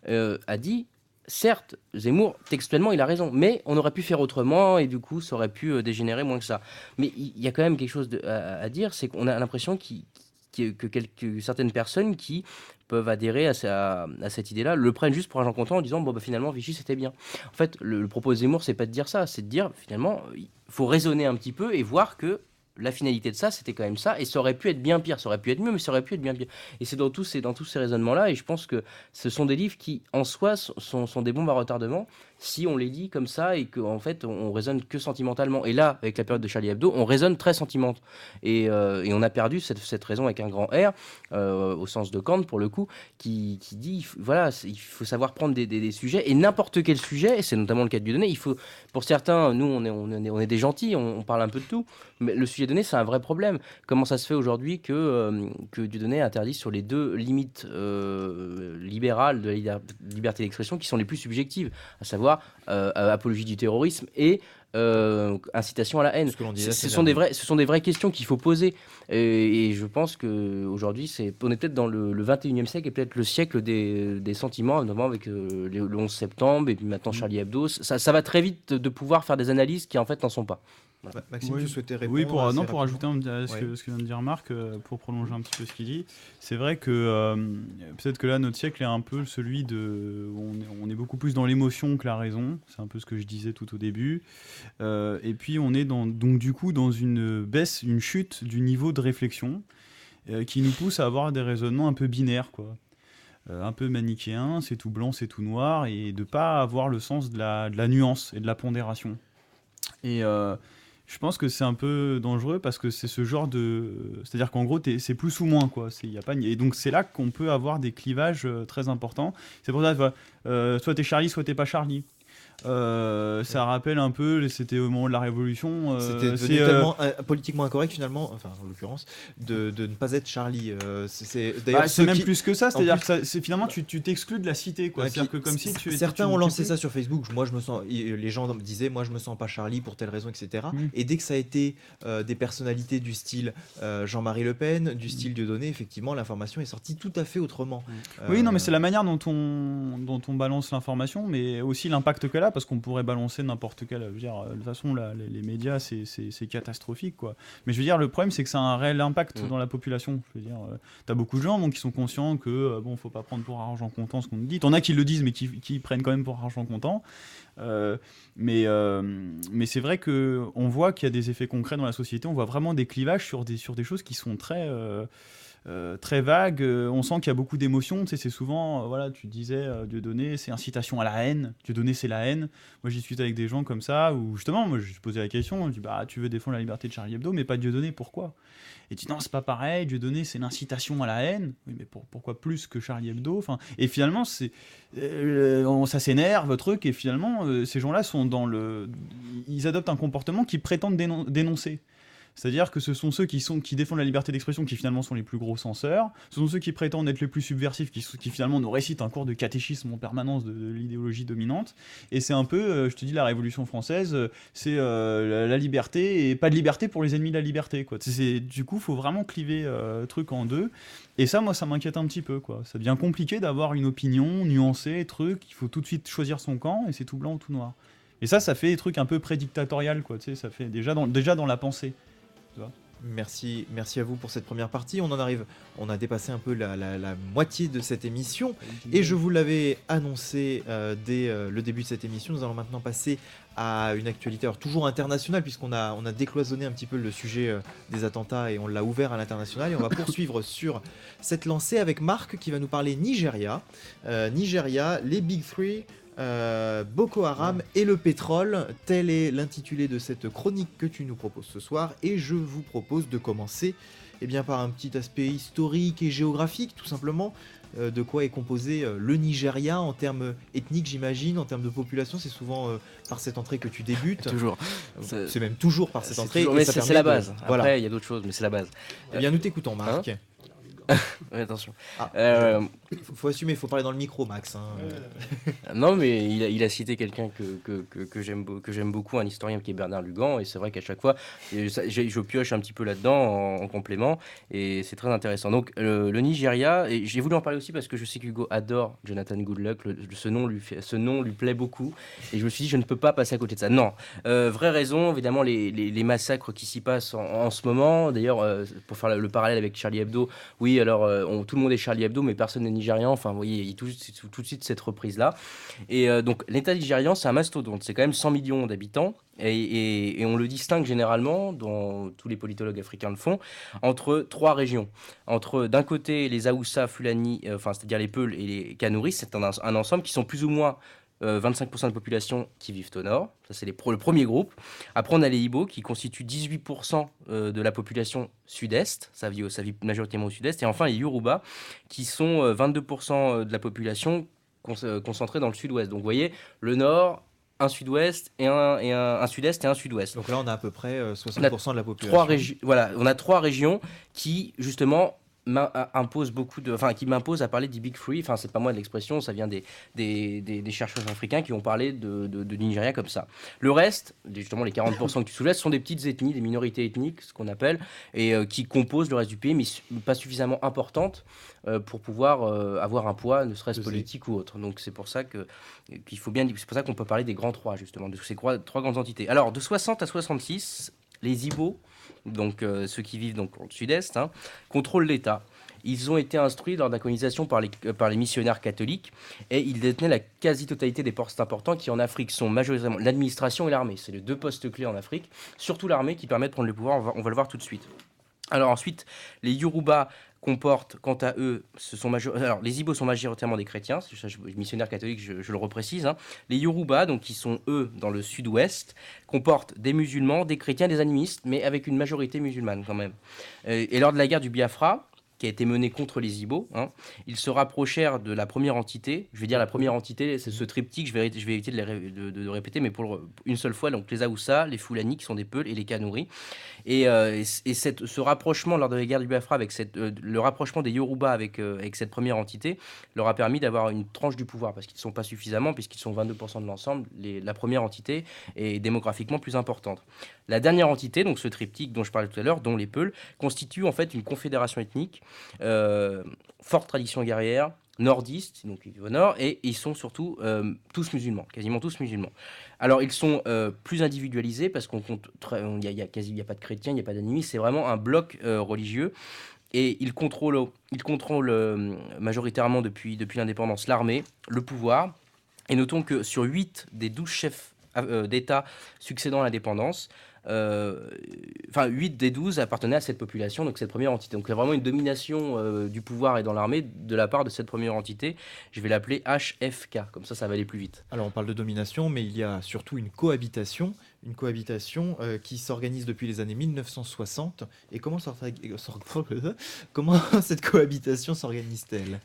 a dit, certes, Zemmour, textuellement, il a raison, mais on aurait pu faire autrement et du coup, ça aurait pu dégénérer moins que ça. Mais il y a quand même quelque chose à dire, c'est qu'on a l'impression que certaines personnes qui peuvent adhérer à cette idée-là, le prennent juste pour un gens content en disant bon bah finalement Vichy c'était bien. En fait, le propos de Zemmour c'est pas de dire ça, c'est de dire finalement il faut raisonner un petit peu et voir que la finalité de ça c'était quand même ça et ça aurait pu être bien pire, ça aurait pu être mieux mais ça aurait pu être bien pire. Et c'est dans tous ces raisonnements-là et je pense que ce sont des livres qui en soi sont des bombes à retardement si on les lit comme ça et qu'en fait on raisonne que sentimentalement. Et là avec la période de Charlie Hebdo on raisonne très sentimental et on a perdu cette raison avec un grand R au sens de Kant pour le coup qui dit voilà il faut savoir prendre des sujets et n'importe quel sujet et c'est notamment le cas de Dieudonné. Il faut pour certains nous on est des gentils on parle un peu de tout mais le sujet Dieudonné, c'est un vrai problème. Comment ça se fait aujourd'hui que Dieudonné interdit sur les deux limites libérales de la liberté d'expression qui sont les plus subjectives, à savoir apologie du terrorisme et incitation à la haine. Ce que l'on disait, Ce sont des vraies questions qu'il faut poser. Et je pense qu'aujourd'hui, on est peut-être dans le 21e siècle et peut-être le siècle des sentiments, notamment avec le 11 septembre et puis maintenant Charlie Hebdo. Ça va très vite de pouvoir faire des analyses qui en fait n'en sont pas. Maxime, Oui. tu souhaitais répondre Oui, pour assez rajouter rapidement à ce que vient de dire Marc, pour prolonger un petit peu ce qu'il dit, c'est vrai que peut-être que là, notre siècle est un peu celui où on est beaucoup plus dans l'émotion que la raison. C'est un peu ce que je disais tout au début. Et puis, on est donc du coup dans une baisse, une chute du niveau de réflexion qui nous pousse à avoir des raisonnements un peu binaires, quoi. Un peu manichéens, c'est tout blanc, c'est tout noir, et de pas avoir le sens de la nuance et de la pondération. Et je pense que c'est un peu dangereux parce que c'est ce genre c'est-à-dire qu'en gros, c'est plus ou moins, quoi. Et donc, c'est là qu'on peut avoir des clivages très importants. C'est pour ça, soit t'es Charlie, soit t'es pas Charlie. Ça rappelle un peu, c'était au moment de la Révolution. C'était devenu tellement politiquement incorrect finalement, enfin en l'occurrence, de ne pas être Charlie. D'ailleurs, c'est même plus que ça, c'est-à-dire que finalement tu t'exclus de la cité, quoi. C'est-à-dire que comme si certains ont lancé ça sur Facebook. Les gens me disaient, moi je me sens pas Charlie pour telle raison, etc. Et dès que ça a été des personnalités du style Jean-Marie Le Pen, du style Dieudonné, effectivement l'information est sortie tout à fait autrement. Oui, non, mais c'est la manière dont on balance l'information, mais aussi l'impact qu'elle a. Parce qu'on pourrait balancer n'importe quel. Je veux dire, de toute façon, les médias, c'est catastrophique, quoi. Mais je veux dire, le problème, c'est que ça a un réel impact dans la population. Je veux dire, t'as beaucoup de gens qui sont conscients que faut pas prendre pour argent comptant ce qu'on nous dit. T'en as qui le disent, mais qui prennent quand même pour argent comptant. Mais c'est vrai que on voit qu'il y a des effets concrets dans la société. On voit vraiment des clivages sur des choses qui sont très vague, on sent qu'il y a beaucoup d'émotions, tu sais, c'est souvent, voilà, tu disais Dieudonné, c'est incitation à la haine, Dieudonné c'est la haine. Moi j'y suis avec des gens comme ça, où justement, moi je posais la question, je dis tu veux défendre la liberté de Charlie Hebdo, mais pas Dieudonné, pourquoi? Et tu dis non, c'est pas pareil, Dieudonné c'est l'incitation à la haine, oui, mais pourquoi plus que Charlie Hebdo? Enfin, et finalement, ça s'énerve, truc, et finalement, ces gens-là ils adoptent un comportement qu'ils prétendent dénoncer. C'est-à-dire que ce sont ceux qui défendent la liberté d'expression qui finalement sont les plus gros censeurs, ce sont ceux qui prétendent être les plus subversifs qui finalement nous récitent un cours de catéchisme en permanence de l'idéologie dominante. Et c'est un peu, je te dis, la Révolution française, c'est la liberté et pas de liberté pour les ennemis de la liberté, quoi. Du coup, il faut vraiment cliver truc en deux. Et ça, moi, ça m'inquiète un petit peu, quoi. Ça devient compliqué d'avoir une opinion nuancée, il faut tout de suite choisir son camp et c'est tout blanc ou tout noir. Et ça fait des trucs un peu prédictatorial, quoi. Tu sais, ça fait déjà dans la pensée. Merci à vous pour cette première partie. On a dépassé un peu la moitié de cette émission et je vous l'avais annoncé dès le début de cette émission. Nous allons maintenant passer à une actualité toujours internationale puisqu'on a décloisonné un petit peu le sujet des attentats et on l'a ouvert à l'international et on va poursuivre sur cette lancée avec Marc qui va nous parler Nigeria. Nigeria, les Big Three. Boko Haram et le pétrole, tel est l'intitulé de cette chronique que tu nous proposes ce soir et je vous propose de commencer par un petit aspect historique et géographique tout simplement. De quoi est composé le Nigeria en termes ethniques, j'imagine, en termes de population, c'est souvent par cette entrée que tu débutes. Toujours. C'est même toujours par cette entrée. Mais c'est la base. Voilà. Après, il y a d'autres choses, mais c'est la base. Eh bien, nous t'écoutons, Marc. Ouais, attention. Faut assumer, faut parler dans le micro, Max. Non, mais il a cité quelqu'un que j'aime beaucoup, un historien qui est Bernard Lugan, et c'est vrai qu'à chaque fois, je pioche un petit peu là-dedans en complément, et c'est très intéressant. Donc, le Nigeria, et j'ai voulu en parler aussi parce que je sais qu'Hugo adore Jonathan Goodluck, ce nom lui plaît beaucoup, et je me suis dit, je ne peux pas passer à côté de ça. Non, vraie raison, évidemment, les massacres qui s'y passent en ce moment, d'ailleurs, pour faire le parallèle avec Charlie Hebdo, oui, alors tout le monde est Charlie Hebdo, mais personne n'est nigérian. Enfin, vous voyez, il y a tout de suite cette reprise-là. Et donc, l'État nigérian, c'est un mastodonte. C'est quand même 100 millions d'habitants. Et on le distingue généralement, dont tous les politologues africains le font, entre trois régions. D'un côté, les Haoussa, Fulani, c'est-à-dire les Peuls et les Kanouris, c'est un ensemble qui sont plus ou moins 25% de population qui vivent au nord, ça c'est le premier groupe. Après on a les Ibo qui constituent 18% de la population sud-est, ça vit majoritairement au sud-est. Et enfin les Yoruba qui sont 22% de la population concentrée dans le sud-ouest. Donc vous voyez, le nord, un sud-ouest et un sud-est et un sud-ouest. Donc là, on a à peu près 60% de la population. Voilà, on a 3 régions qui justement impose qui m'impose à parler du Big Three. Enfin, c'est pas moi de l'expression, ça vient des chercheurs africains qui ont parlé de Nigeria comme ça. Le reste, justement les 40% que tu soulèves, sont des petites ethnies, des minorités ethniques, ce qu'on appelle, et qui composent le reste du pays, mais pas suffisamment importantes pour pouvoir avoir un poids, ne serait-ce politique ou autre. Donc c'est pour ça c'est pour ça qu'on peut parler des grands 3 justement, de ces 3 grandes entités. Alors de 60 à 66, les Igbo, donc ceux qui vivent donc au sud-est, contrôlent l'État. Ils ont été instruits lors de la colonisation par les missionnaires catholiques et ils détenaient la quasi-totalité des postes importants qui en Afrique sont majoritairement l'administration et l'armée. C'est les 2 postes clés en Afrique, surtout l'armée qui permet de prendre le pouvoir, on va le voir tout de suite. Alors ensuite, les Yoruba comportent, quant à eux, alors les Igbo sont majoritairement des chrétiens, missionnaires catholiques, je le reprécise. Les Yoruba, donc qui sont eux dans le sud-ouest, comportent des musulmans, des chrétiens, des animistes, mais avec une majorité musulmane quand même. Et lors de la guerre du Biafra, qui a été menée contre les Igbo, ils se rapprochèrent de la première entité. Je vais dire la première entité, c'est ce triptyque, je vais éviter de répéter, mais pour une seule fois, donc les Aoussa, les Fulani, qui sont des Peuls, et les Kanuri. Et ce rapprochement lors de la guerre du Biafra, avec le rapprochement des Yoruba avec cette première entité, leur a permis d'avoir une tranche du pouvoir, parce qu'ils ne sont pas suffisamment, puisqu'ils sont 22% de l'ensemble. La première entité est démographiquement plus importante. La dernière entité, donc ce triptyque dont je parlais tout à l'heure, dont les Peuls, constitue en fait une confédération ethnique, forte tradition guerrière, nordistes, donc ils vivent au nord, et ils sont surtout tous musulmans, quasiment tous musulmans. Alors ils sont plus individualisés parce qu'on compte, il y a pas de chrétiens, il n'y a pas d'animistes, c'est vraiment un bloc religieux. Et ils contrôlent majoritairement depuis l'indépendance l'armée, le pouvoir. Et notons que sur 8 des 12 chefs d'État succédant à l'indépendance, 8 des 12 appartenaient à cette population, donc cette première entité. Donc il y a vraiment une domination du pouvoir et dans l'armée de la part de cette première entité. Je vais l'appeler HFK, comme ça va aller plus vite. Alors on parle de domination, mais il y a surtout une cohabitation qui s'organise depuis les années 1960. Et comment cette cohabitation s'organise-t-elle ?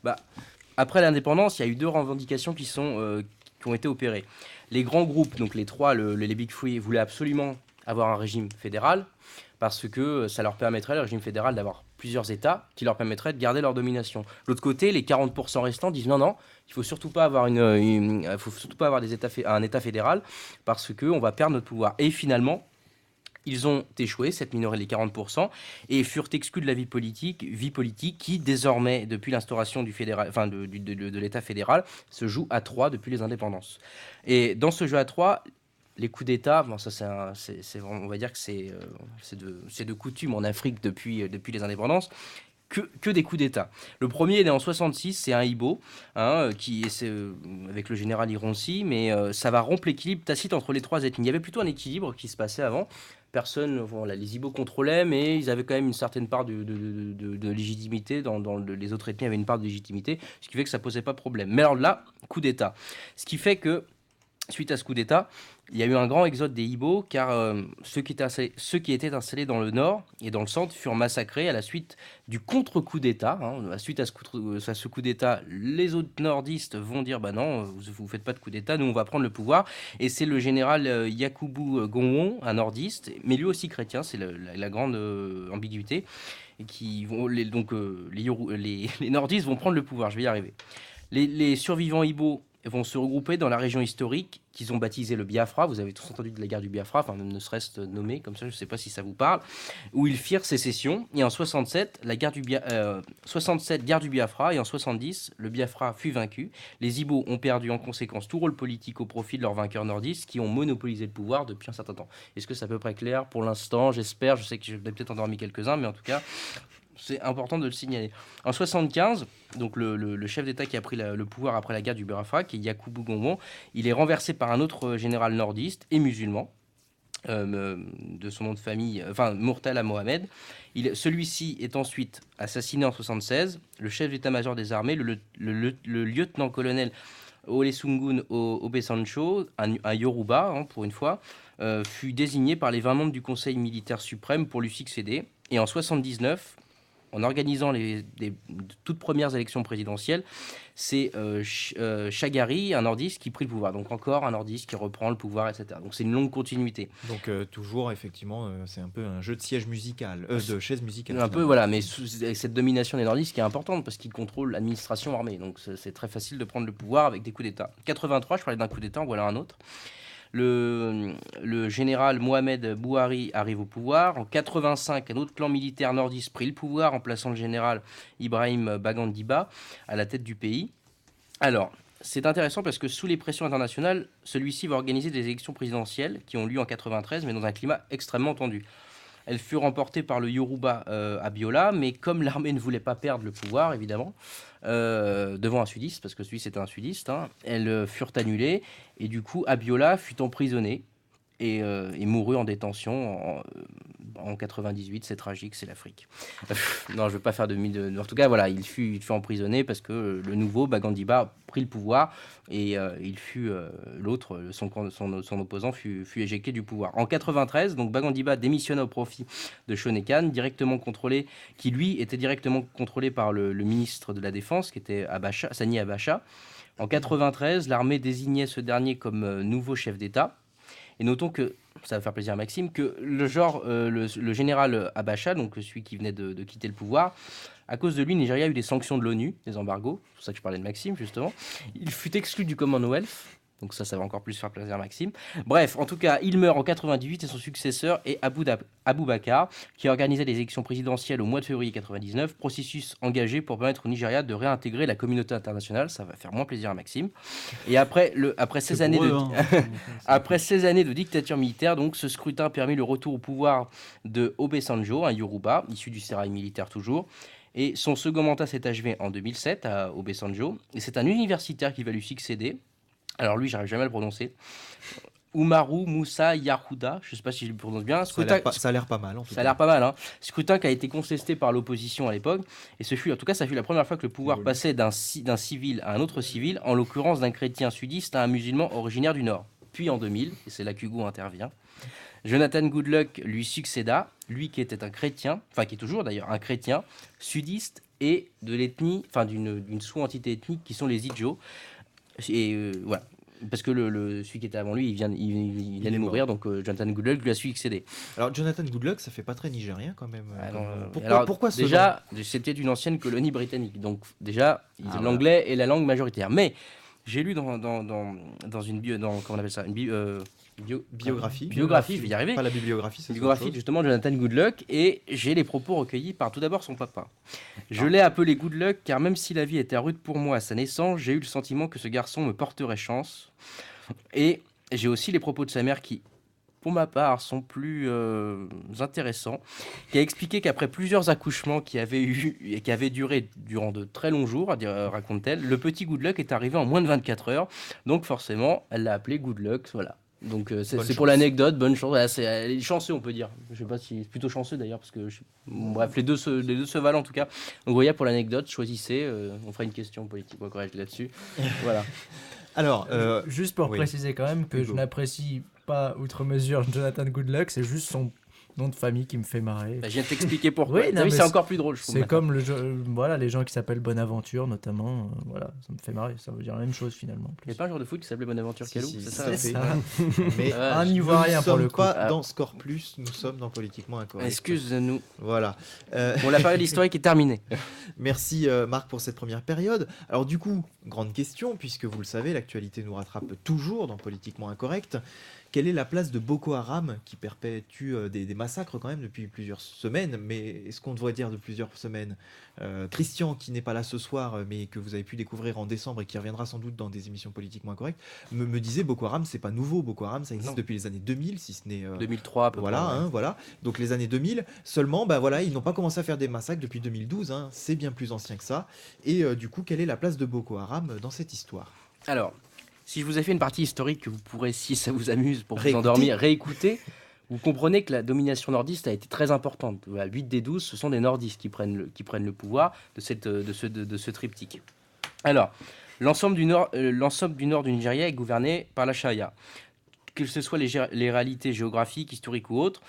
Après l'indépendance, il y a eu 2 revendications qui ont été opérées. Les grands groupes, donc les 3, les Big Three, voulaient absolument avoir un régime fédéral parce que ça leur permettrait, le régime fédéral, d'avoir plusieurs États qui leur permettraient de garder leur domination. De l'autre côté, les 40% restants disent non, il faut surtout pas avoir un État fédéral parce qu'on va perdre notre pouvoir. Et finalement, ils ont échoué, cette minorité, les 40%, et furent exclus de la vie politique qui, désormais, depuis l'instauration de l'État fédéral, se joue à 3 depuis les indépendances. Et dans ce jeu à 3, les coups d'État, on va dire que c'est de coutume en Afrique depuis les indépendances, que des coups d'État. Le premier est né en 66, c'est un Igbo, avec le général Ironsi, mais ça va rompre l'équilibre tacite entre les 3 ethnies. Il y avait plutôt un équilibre qui se passait avant. Les Igbo contrôlaient, mais ils avaient quand même une certaine part de légitimité. Les autres ethnies avaient une part de légitimité, ce qui fait que ça posait pas de problème. Mais alors là, coup d'État. Ce qui fait que, suite à ce coup d'État, il y a eu un grand exode des Igbo, car ceux qui étaient installés dans le nord et dans le centre furent massacrés à la suite du contre-coup d'État. Suite à ce coup d'État, les autres nordistes vont dire non, vous ne faites pas de coup d'État, nous on va prendre le pouvoir. Et c'est le général Yakubu Gowon, un nordiste, mais lui aussi chrétien, c'est la grande ambiguïté, et les nordistes vont prendre le pouvoir, je vais y arriver. Les survivants Igbo vont se regrouper dans la région historique qu'ils ont baptisée le Biafra. Vous avez tous entendu de la guerre du Biafra, ne serait-ce nommé comme ça, je ne sais pas si ça vous parle, où ils firent sécession. Et en 67, guerre du Biafra, et en 70, le Biafra fut vaincu. Les Igbo ont perdu en conséquence tout rôle politique au profit de leurs vainqueurs nordistes qui ont monopolisé le pouvoir depuis un certain temps. Est-ce que c'est à peu près clair pour l'instant? J'espère, je sais que j'ai peut-être endormi quelques-uns, mais en tout cas, c'est important de le signaler. En 75, donc le chef d'État qui a pris le pouvoir après la guerre du Biafra, qui est Yakubu Gowon, il est renversé par un autre général nordiste et musulman, de son nom de famille, Murtala Mohamed. Celui-ci est ensuite assassiné en 76. Le chef d'état-major des armées, le lieutenant-colonel Olusegun Obasanjo, un Yoruba, pour une fois, fut désigné par les 20 membres du Conseil militaire suprême pour lui succéder. Et en 79, en organisant les toutes premières élections présidentielles, c'est Shagari, un nordiste, qui prit le pouvoir. Donc encore un nordiste qui reprend le pouvoir, etc. Donc c'est une longue continuité. Donc toujours, effectivement, c'est un peu un jeu de siège musical, de chaise musicale. Un peu, voilà, mais avec cette domination des nordistes qui est importante parce qu'ils contrôlent l'administration armée. Donc c'est très facile de prendre le pouvoir avec des coups d'État. 83, je parlais d'un coup d'État, en voilà un autre. Le général Mohamed Bouhari arrive au pouvoir. En 85, un autre clan militaire nordiste prit le pouvoir en plaçant le général Ibrahim Bagandiba à la tête du pays. Alors, c'est intéressant parce que sous les pressions internationales, celui-ci va organiser des élections présidentielles qui ont lieu en 93, mais dans un climat extrêmement tendu. Elles furent remportées par le Yoruba Abiola, mais comme l'armée ne voulait pas perdre le pouvoir, évidemment, devant un sudiste, parce que celui c'était un sudiste, elles furent annulées, et du coup Abiola fut emprisonné et mourut en détention en 98. C'est tragique, c'est l'Afrique. Non, je ne veux pas faire de... En tout cas, voilà, il fut emprisonné parce que le nouveau Bagandiba prit le pouvoir et l'autre, son opposant, fut éjecté du pouvoir. En 93, donc Bagandiba démissionna au profit de Shonekan, qui lui était directement contrôlé par le ministre de la Défense, qui était Sani Abacha. En 93, l'armée désignait ce dernier comme nouveau chef d'État. Et notons que, ça va faire plaisir à Maxime, que le général Abacha, donc celui qui venait de quitter le pouvoir, à cause de lui, Nigeria a eu des sanctions de l'ONU, des embargos, c'est pour ça que je parlais de Maxime justement. Il fut exclu du Commonwealth, donc ça va encore plus faire plaisir à Maxime. Bref, en tout cas, il meurt en 98 et son successeur est Aboubakar, qui a organisé les élections présidentielles au mois de février 99, processus engagé pour permettre au Nigeria de réintégrer la communauté internationale. Ça va faire moins plaisir à Maxime. Et après 16 années après 16 années de dictature militaire, donc ce scrutin permit le retour au pouvoir de Obasanjo, un Yoruba, issu du sérail militaire toujours. Et son second mandat s'est achevé en 2007 à Obasanjo. Et c'est un universitaire qui va lui succéder. Alors lui, j'arrive jamais à le prononcer. Umaru Moussa Yahuda, je ne sais pas si je le prononce bien. Ça a l'air pas mal en tout cas. Ça a l'air pas mal, hein. Scrutin qui a été contesté par l'opposition à l'époque. Et ça fut la première fois que le pouvoir passait d'un civil à un autre civil, en l'occurrence d'un chrétien sudiste à un musulman originaire du Nord. Puis en 2000, et c'est là qu'Hugo intervient, Jonathan Goodluck lui succéda, lui qui était un chrétien, enfin qui est toujours d'ailleurs un chrétien, sudiste et de l'ethnie, enfin d'une sous-entité ethnique qui sont les Idjo. Et voilà, parce que celui qui était avant lui, il vient de mourir, donc Jonathan Goodluck lui a succédé. Alors Jonathan Goodluck, ça fait pas très nigérien quand même. Pourquoi ce déjà, c'était une ancienne colonie britannique, donc déjà l'anglais est la langue majoritaire. Mais j'ai lu dans une comment on appelle ça, une biographie, je vais y arriver. Pas la bibliographie, c'est biographie justement de Jonathan Goodluck, et j'ai les propos recueillis par tout d'abord son papa. Je l'ai appelé Goodluck car même si la vie était rude pour moi à sa naissance, j'ai eu le sentiment que ce garçon me porterait chance. Et j'ai aussi les propos de sa mère qui, pour ma part, sont plus intéressants, qui a expliqué qu'après plusieurs accouchements qui avaient duré durant de très longs jours, raconte-t-elle, le petit Goodluck est arrivé en moins de 24 heures, donc forcément, elle l'a appelé Goodluck, voilà. Donc c'est pour l'anecdote, bonne chance. Voilà, elle est chanceux, on peut dire. Je sais pas si c'est plutôt chanceux d'ailleurs, parce que bref, les deux se valent en tout cas. Donc voilà, pour l'anecdote, choisissez. On fera une question politique correcte là-dessus. Voilà. Alors, juste pour préciser quand même que je n'apprécie pas outre mesure Jonathan Goodluck, c'est juste son nom de famille qui me fait marrer. Je viens de t'expliquer pourquoi. Oui, c'est encore plus drôle, je trouve. C'est comme les gens qui s'appellent Bonaventure notamment, voilà, ça me fait marrer, ça veut dire la même chose finalement. Il n'y a pas un joueur de foot qui s'appelait Bonaventure Calou, c'est ça. Mais un Ivoirien pour le coup. Nous ne sommes pas dans Score Plus, nous sommes dans Politiquement Incorrect. Excuse-nous. Voilà. Bon, la période historique est terminée. Merci Marc pour cette première période. Alors du coup, grande question, puisque vous le savez, l'actualité nous rattrape toujours dans Politiquement Incorrect. Quelle est la place de Boko Haram qui perpétue des massacres quand même depuis plusieurs semaines, mais est-ce qu'on devrait dire de plusieurs semaines Christian, qui n'est pas là ce soir, mais que vous avez pu découvrir en décembre et qui reviendra sans doute dans des émissions Politiquement Incorrectes, me disait Boko Haram, c'est pas nouveau. Boko Haram, ça existe depuis les années 2000, si ce n'est 2003 à peu voilà, près. Voilà. Donc les années 2000. Seulement, ils n'ont pas commencé à faire des massacres depuis 2012. C'est bien plus ancien que ça. Et du coup, quelle est la place de Boko Haram dans cette histoire ? Alors, si je vous ai fait une partie historique que vous pourrez, si ça vous amuse, pour vous endormir, réécouter, vous comprenez que la domination nordiste a été très importante. 8 des 12, ce sont des nordistes qui prennent le pouvoir de ce triptyque. Alors, l'ensemble du nord du Nigeria est gouverné par la charia. Que ce soit les réalités géographiques, historiques ou autres,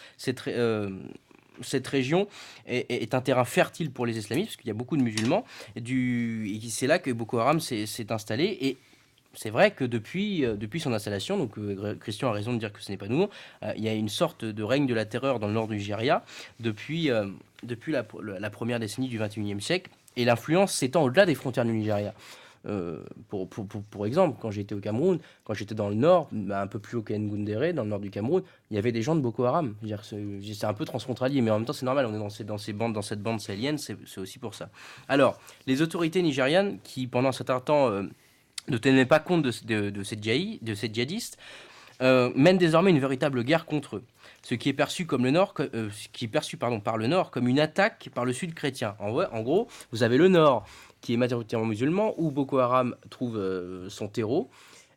cette région est un terrain fertile pour les islamistes, parce qu'il y a beaucoup de musulmans, et c'est là que Boko Haram s'est installé, et c'est vrai que depuis son installation, donc Christian a raison de dire que ce n'est pas nouveau, il y a une sorte de règne de la terreur dans le nord du Nigeria depuis la première décennie du XXIe siècle, et l'influence s'étend au-delà des frontières du Nigeria. Pour exemple, quand j'étais au Cameroun, quand j'étais dans le nord, un peu plus haut qu'à Ngoundéré, dans le nord du Cameroun, il y avait des gens de Boko Haram. Je veux dire, c'est un peu transfrontalier, mais en même temps c'est normal, on est dans cette bande sahélienne, c'est aussi pour ça. Alors, les autorités nigérianes, qui pendant un certain temps ne tenaient pas compte de ces djihadistes, mènent désormais une véritable guerre contre eux. Ce qui est perçu par le Nord comme une attaque par le Sud chrétien. En gros, vous avez le Nord qui est majoritairement musulman, où Boko Haram trouve son terreau.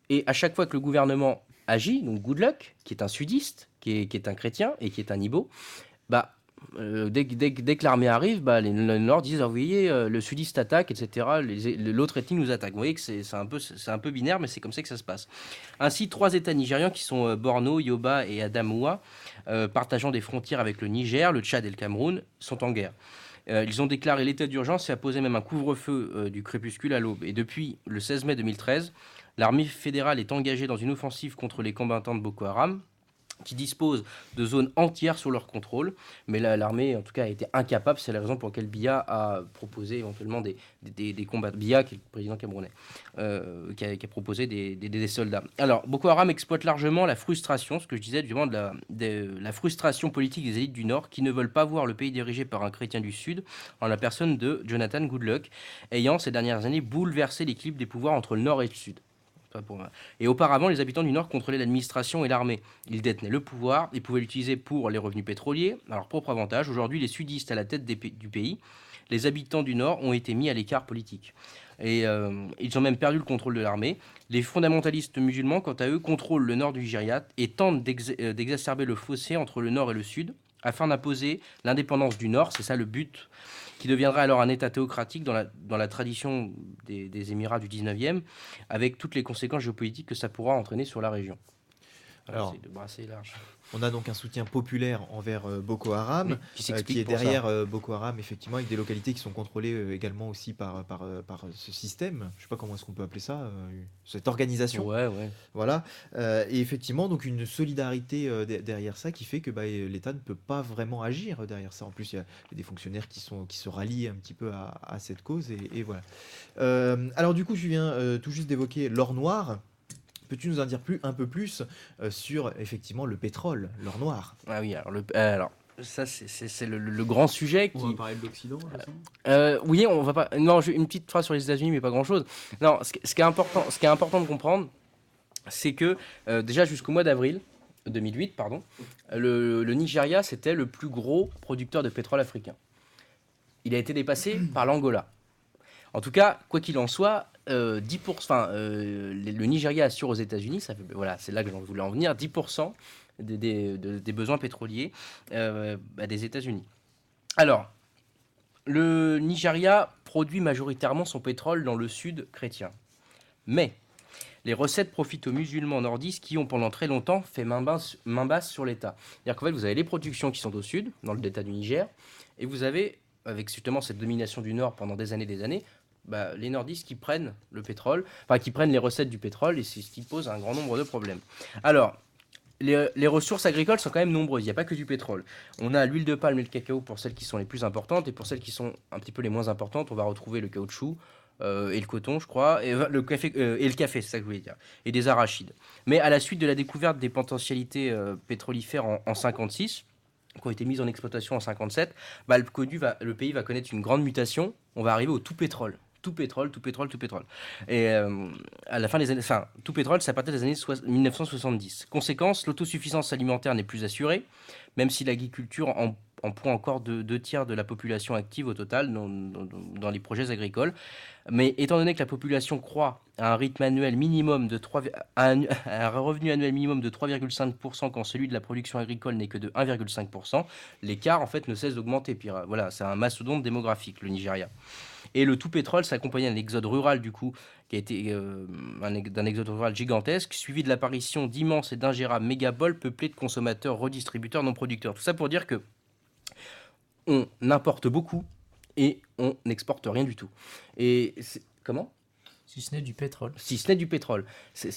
Et à chaque fois que le gouvernement agit, donc Goodluck, qui est un sudiste, qui est un chrétien et qui est un Ibo, dès que l'armée arrive, le Nord disent, vous voyez, le sudiste attaque, etc. L'autre ethnie nous attaque. Vous voyez que c'est un peu binaire, mais c'est comme ça que ça se passe. Ainsi, 3 États nigérians qui sont Borno, Yoba et Adamawa, partageant des frontières avec le Niger, le Tchad et le Cameroun, sont en guerre. Ils ont déclaré l'état d'urgence et apposé même un couvre-feu du crépuscule à l'aube. Et depuis le 16 mai 2013, l'armée fédérale est engagée dans une offensive contre les combattants de Boko Haram, qui disposent de zones entières sous leur contrôle. Mais l'armée, en tout cas, a été incapable. C'est la raison pour laquelle Biya a proposé éventuellement des combats. Biya, qui est le président camerounais, qui a proposé des soldats. Alors, Boko Haram exploite largement la frustration, ce que je disais, du moment de la frustration politique des élites du Nord, qui ne veulent pas voir le pays dirigé par un chrétien du Sud, en la personne de Jonathan Goodluck, ayant, ces dernières années, bouleversé l'équilibre des pouvoirs entre le Nord et le Sud. Et auparavant, les habitants du Nord contrôlaient l'administration et l'armée. Ils détenaient le pouvoir et pouvaient l'utiliser pour les revenus pétroliers, à leur propre avantage. Aujourd'hui, les sudistes à la tête du pays, les habitants du Nord ont été mis à l'écart politique. Et ils ont même perdu le contrôle de l'armée. Les fondamentalistes musulmans, quant à eux, contrôlent le Nord du Nigeria et tentent d'exacerber le fossé entre le Nord et le Sud, afin d'imposer l'indépendance du Nord, c'est ça le but, qui deviendra alors un État théocratique dans la tradition des Émirats du 19e, avec toutes les conséquences géopolitiques que ça pourra entraîner sur la région. Alors, c'est de brasser large. On a donc un soutien populaire envers Boko Haram, qui qui est derrière Boko Haram, effectivement, avec des localités qui sont contrôlées également aussi par ce système. Je ne sais pas comment est-ce qu'on peut appeler ça, cette organisation. Ouais. Voilà. Et effectivement, donc une solidarité derrière ça qui fait que l'État ne peut pas vraiment agir derrière ça. En plus, il y a des fonctionnaires qui se rallient un petit peu à cette cause. Et voilà. Alors du coup, je viens tout juste d'évoquer l'or noir. Peux-tu nous en dire un peu plus sur effectivement le pétrole, l'or noir? Ah oui, alors ça c'est le grand sujet qui. On va parler de l'Occident, c'est ça ? Oui, on va pas. Non, une petite phrase sur les États-Unis, mais pas grand-chose. Non, ce qui est important de comprendre, c'est que déjà jusqu'au mois d'avril 2008, le Nigeria c'était le plus gros producteur de pétrole africain. Il a été dépassé par l'Angola. En tout cas, quoi qu'il en soit, 10%, le Nigeria assure aux États-Unis, c'est là que j'en voulais en venir, 10% des besoins pétroliers des États-Unis. Alors, le Nigeria produit majoritairement son pétrole dans le sud chrétien. Mais les recettes profitent aux musulmans nordistes qui ont pendant très longtemps fait main basse sur l'État. C'est-à-dire qu'en fait, vous avez les productions qui sont au sud, dans le delta du Niger, et vous avez, avec justement cette domination du Nord pendant des années, les nordistes qui prennent le pétrole, qui prennent les recettes du pétrole, et c'est ce qui pose un grand nombre de problèmes. Alors, les ressources agricoles sont quand même nombreuses, il n'y a pas que du pétrole. On a l'huile de palme et le cacao pour celles qui sont les plus importantes, et pour celles qui sont un petit peu les moins importantes, on va retrouver le caoutchouc, et le coton, je crois, et le café, c'est ça que je voulais dire, et des arachides. Mais à la suite de la découverte des potentialités pétrolifères en 56, qui ont été mises en exploitation en 57, le pays va connaître une grande mutation. On va arriver au tout pétrole. Tout pétrole. Et à la fin des années, tout pétrole, c'est à partir des années 1970. Conséquence, l'autosuffisance alimentaire n'est plus assurée, même si l'agriculture emploie encore 2/3 de la population active au total dans les projets agricoles. Mais étant donné que la population croît à un rythme annuel minimum de un revenu annuel minimum de 3,5% quand celui de la production agricole n'est que de 1,5%, l'écart en fait ne cesse d'augmenter. Puis voilà, c'est un mastodonte démographique, le Nigeria. Et le tout pétrole s'accompagnait d'un exode rural du coup, qui a été d'un exode rural gigantesque, suivi de l'apparition d'immenses et d'ingérables mégaboles peuplés de consommateurs, redistributeurs, non producteurs. Tout ça pour dire que on importe beaucoup et on n'exporte rien du tout. Et comment ? Si ce n'est du pétrole. Si ce n'est du pétrole.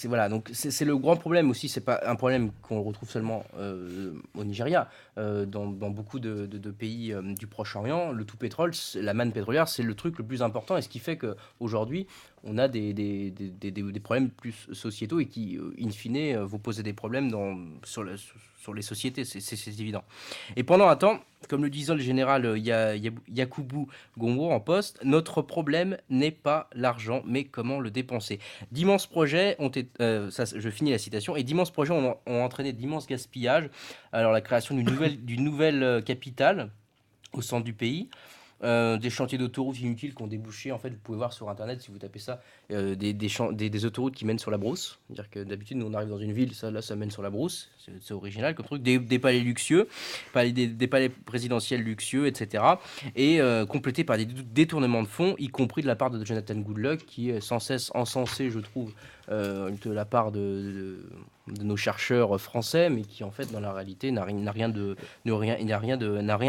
Voilà, donc c'est le grand problème aussi. C'est pas un problème qu'on retrouve seulement au Nigeria. Dans beaucoup de pays du Proche-Orient, le tout pétrole, la manne pétrolière, c'est le truc le plus important. Et ce qui fait qu'aujourd'hui, on a des problèmes plus sociétaux et qui, in fine, vont poser des problèmes sur les sociétés. C'est évident. Et pendant un temps, comme le disait le général Yakubu Gowon en poste, notre problème n'est pas l'argent, mais comment le dépenser. D'immenses projets ont été, je finis la citation, et d'immenses projets ont entraîné d'immenses gaspillages. Alors la création d'une nouvelle capitale au centre du pays. Des chantiers d'autoroutes inutiles qui ont débouché, en fait, vous pouvez voir sur internet si vous tapez ça, des autoroutes qui mènent sur la brousse. C'est-à-dire que d'habitude, nous on arrive dans une ville, ça mène sur la brousse, c'est original comme truc. Des palais luxueux, des palais présidentiels luxueux, etc. Et complétés par des détournements de fonds, y compris de la part de Jonathan Goodluck, qui est sans cesse encensé, je trouve, de la part de nos chercheurs français, mais qui en fait dans la réalité n'a rien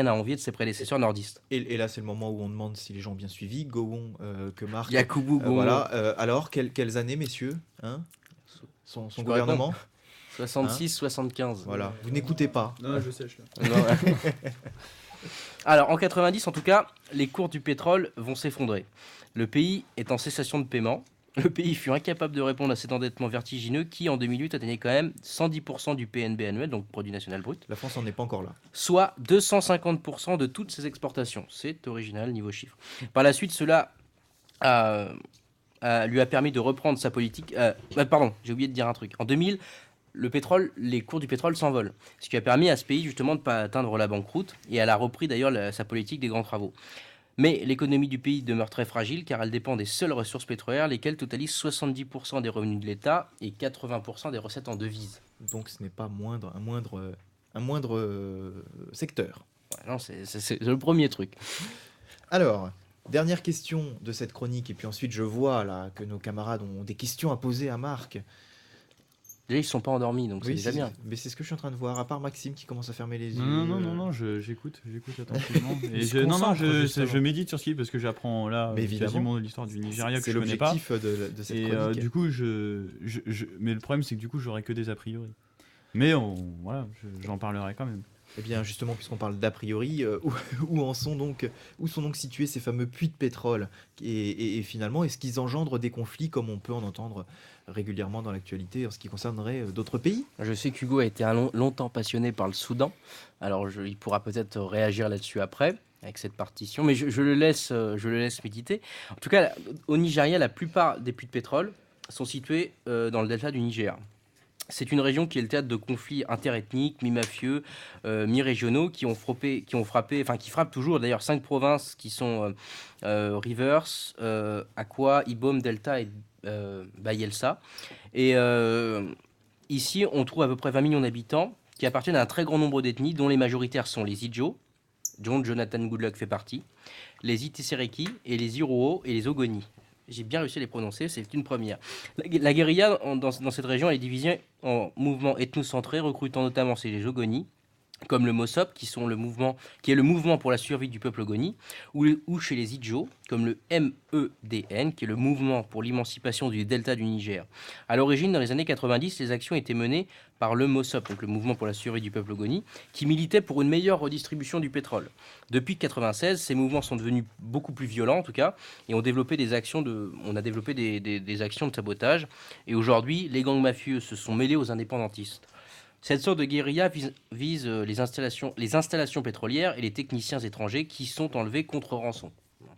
à envier de ses prédécesseurs nordistes. Et là, c'est le moment où on demande si les gens ont bien suivi. Gowon, que Marc. Yakubu Gowon. Voilà. Alors, quelles années, messieurs, hein, son gouvernement 66, 75. Voilà. Vous n'écoutez pas. Non, je sèche là. Alors, en 90, en tout cas, les cours du pétrole vont s'effondrer. Le pays est en cessation de paiement. Le pays fut incapable de répondre à cet endettement vertigineux qui, en 2008, atteignait quand même 110% du PNB annuel, donc produit national brut. La France n'en est pas encore là. Soit 250% de toutes ses exportations. C'est original niveau chiffre. Par la suite, cela lui a permis de reprendre sa politique. Pardon, j'ai oublié de dire un truc. En 2000, les cours du pétrole s'envolent, ce qui a permis à ce pays justement de ne pas atteindre la banqueroute, et elle a repris d'ailleurs sa politique des grands travaux. Mais l'économie du pays demeure très fragile car elle dépend des seules ressources pétrolières, lesquelles totalisent 70% des revenus de l'État et 80% des recettes en devises. Donc ce n'est pas un moindre secteur. Ouais, non, c'est le premier truc. Alors, dernière question de cette chronique, et puis ensuite je vois là que nos camarades ont des questions à poser à Marc. Déjà, ils ne sont pas endormis, donc c'est déjà bien. Mais c'est ce que je suis en train de voir, à part Maxime qui commence à fermer les yeux. Non, j'écoute attentivement. Et je médite sur ce qui est parce que j'apprends là quasiment l'histoire du Nigeria que je connais pas. C'est l'objectif de cette chronique. Du coup, mais le problème c'est que du coup, j'aurai que des a priori. Mais j'en parlerai quand même. Eh bien, justement, puisqu'on parle d'a priori, où sont donc situés ces fameux puits de pétrole et finalement, est-ce qu'ils engendrent des conflits comme on peut en entendre régulièrement dans l'actualité en ce qui concernerait d'autres pays? Je sais qu'Hugo a été longtemps passionné par le Soudan, alors il pourra peut-être réagir là-dessus après, avec cette partition, mais je le laisse méditer. En tout cas, au Nigeria, la plupart des puits de pétrole sont situés dans le delta du Niger. C'est une région qui est le théâtre de conflits interethniques, mi-mafieux, mi-régionaux, qui frappent toujours d'ailleurs 5 provinces qui sont Rivers, Akwa, Ibom, Delta et Bayelsa. Et ici, on trouve à peu près 20 millions d'habitants qui appartiennent à un très grand nombre d'ethnies, dont les majoritaires sont les Idjo, dont Jonathan Goodluck fait partie, les Itesereki et les Iroho et les Ogoni. J'ai bien réussi à les prononcer, c'est une première. La guérilla dans cette région elle est divisée en mouvements ethnocentrés, recrutant notamment les Ogoni, comme le Mossop, qui est le mouvement pour la survie du peuple Ogoni, ou chez les Idjo, comme le MEDN, qui est le mouvement pour l'émancipation du delta du Niger. À l'origine, dans les années 90, les actions étaient menées par le Mossop, donc le mouvement pour la survie du peuple Ogoni, qui militait pour une meilleure redistribution du pétrole. Depuis 1996, ces mouvements sont devenus beaucoup plus violents, en tout cas, et ont développé des actions de sabotage. Et aujourd'hui, les gangs mafieux se sont mêlés aux indépendantistes. Cette sorte de guérilla vise les installations pétrolières et les techniciens étrangers qui sont enlevés contre rançon.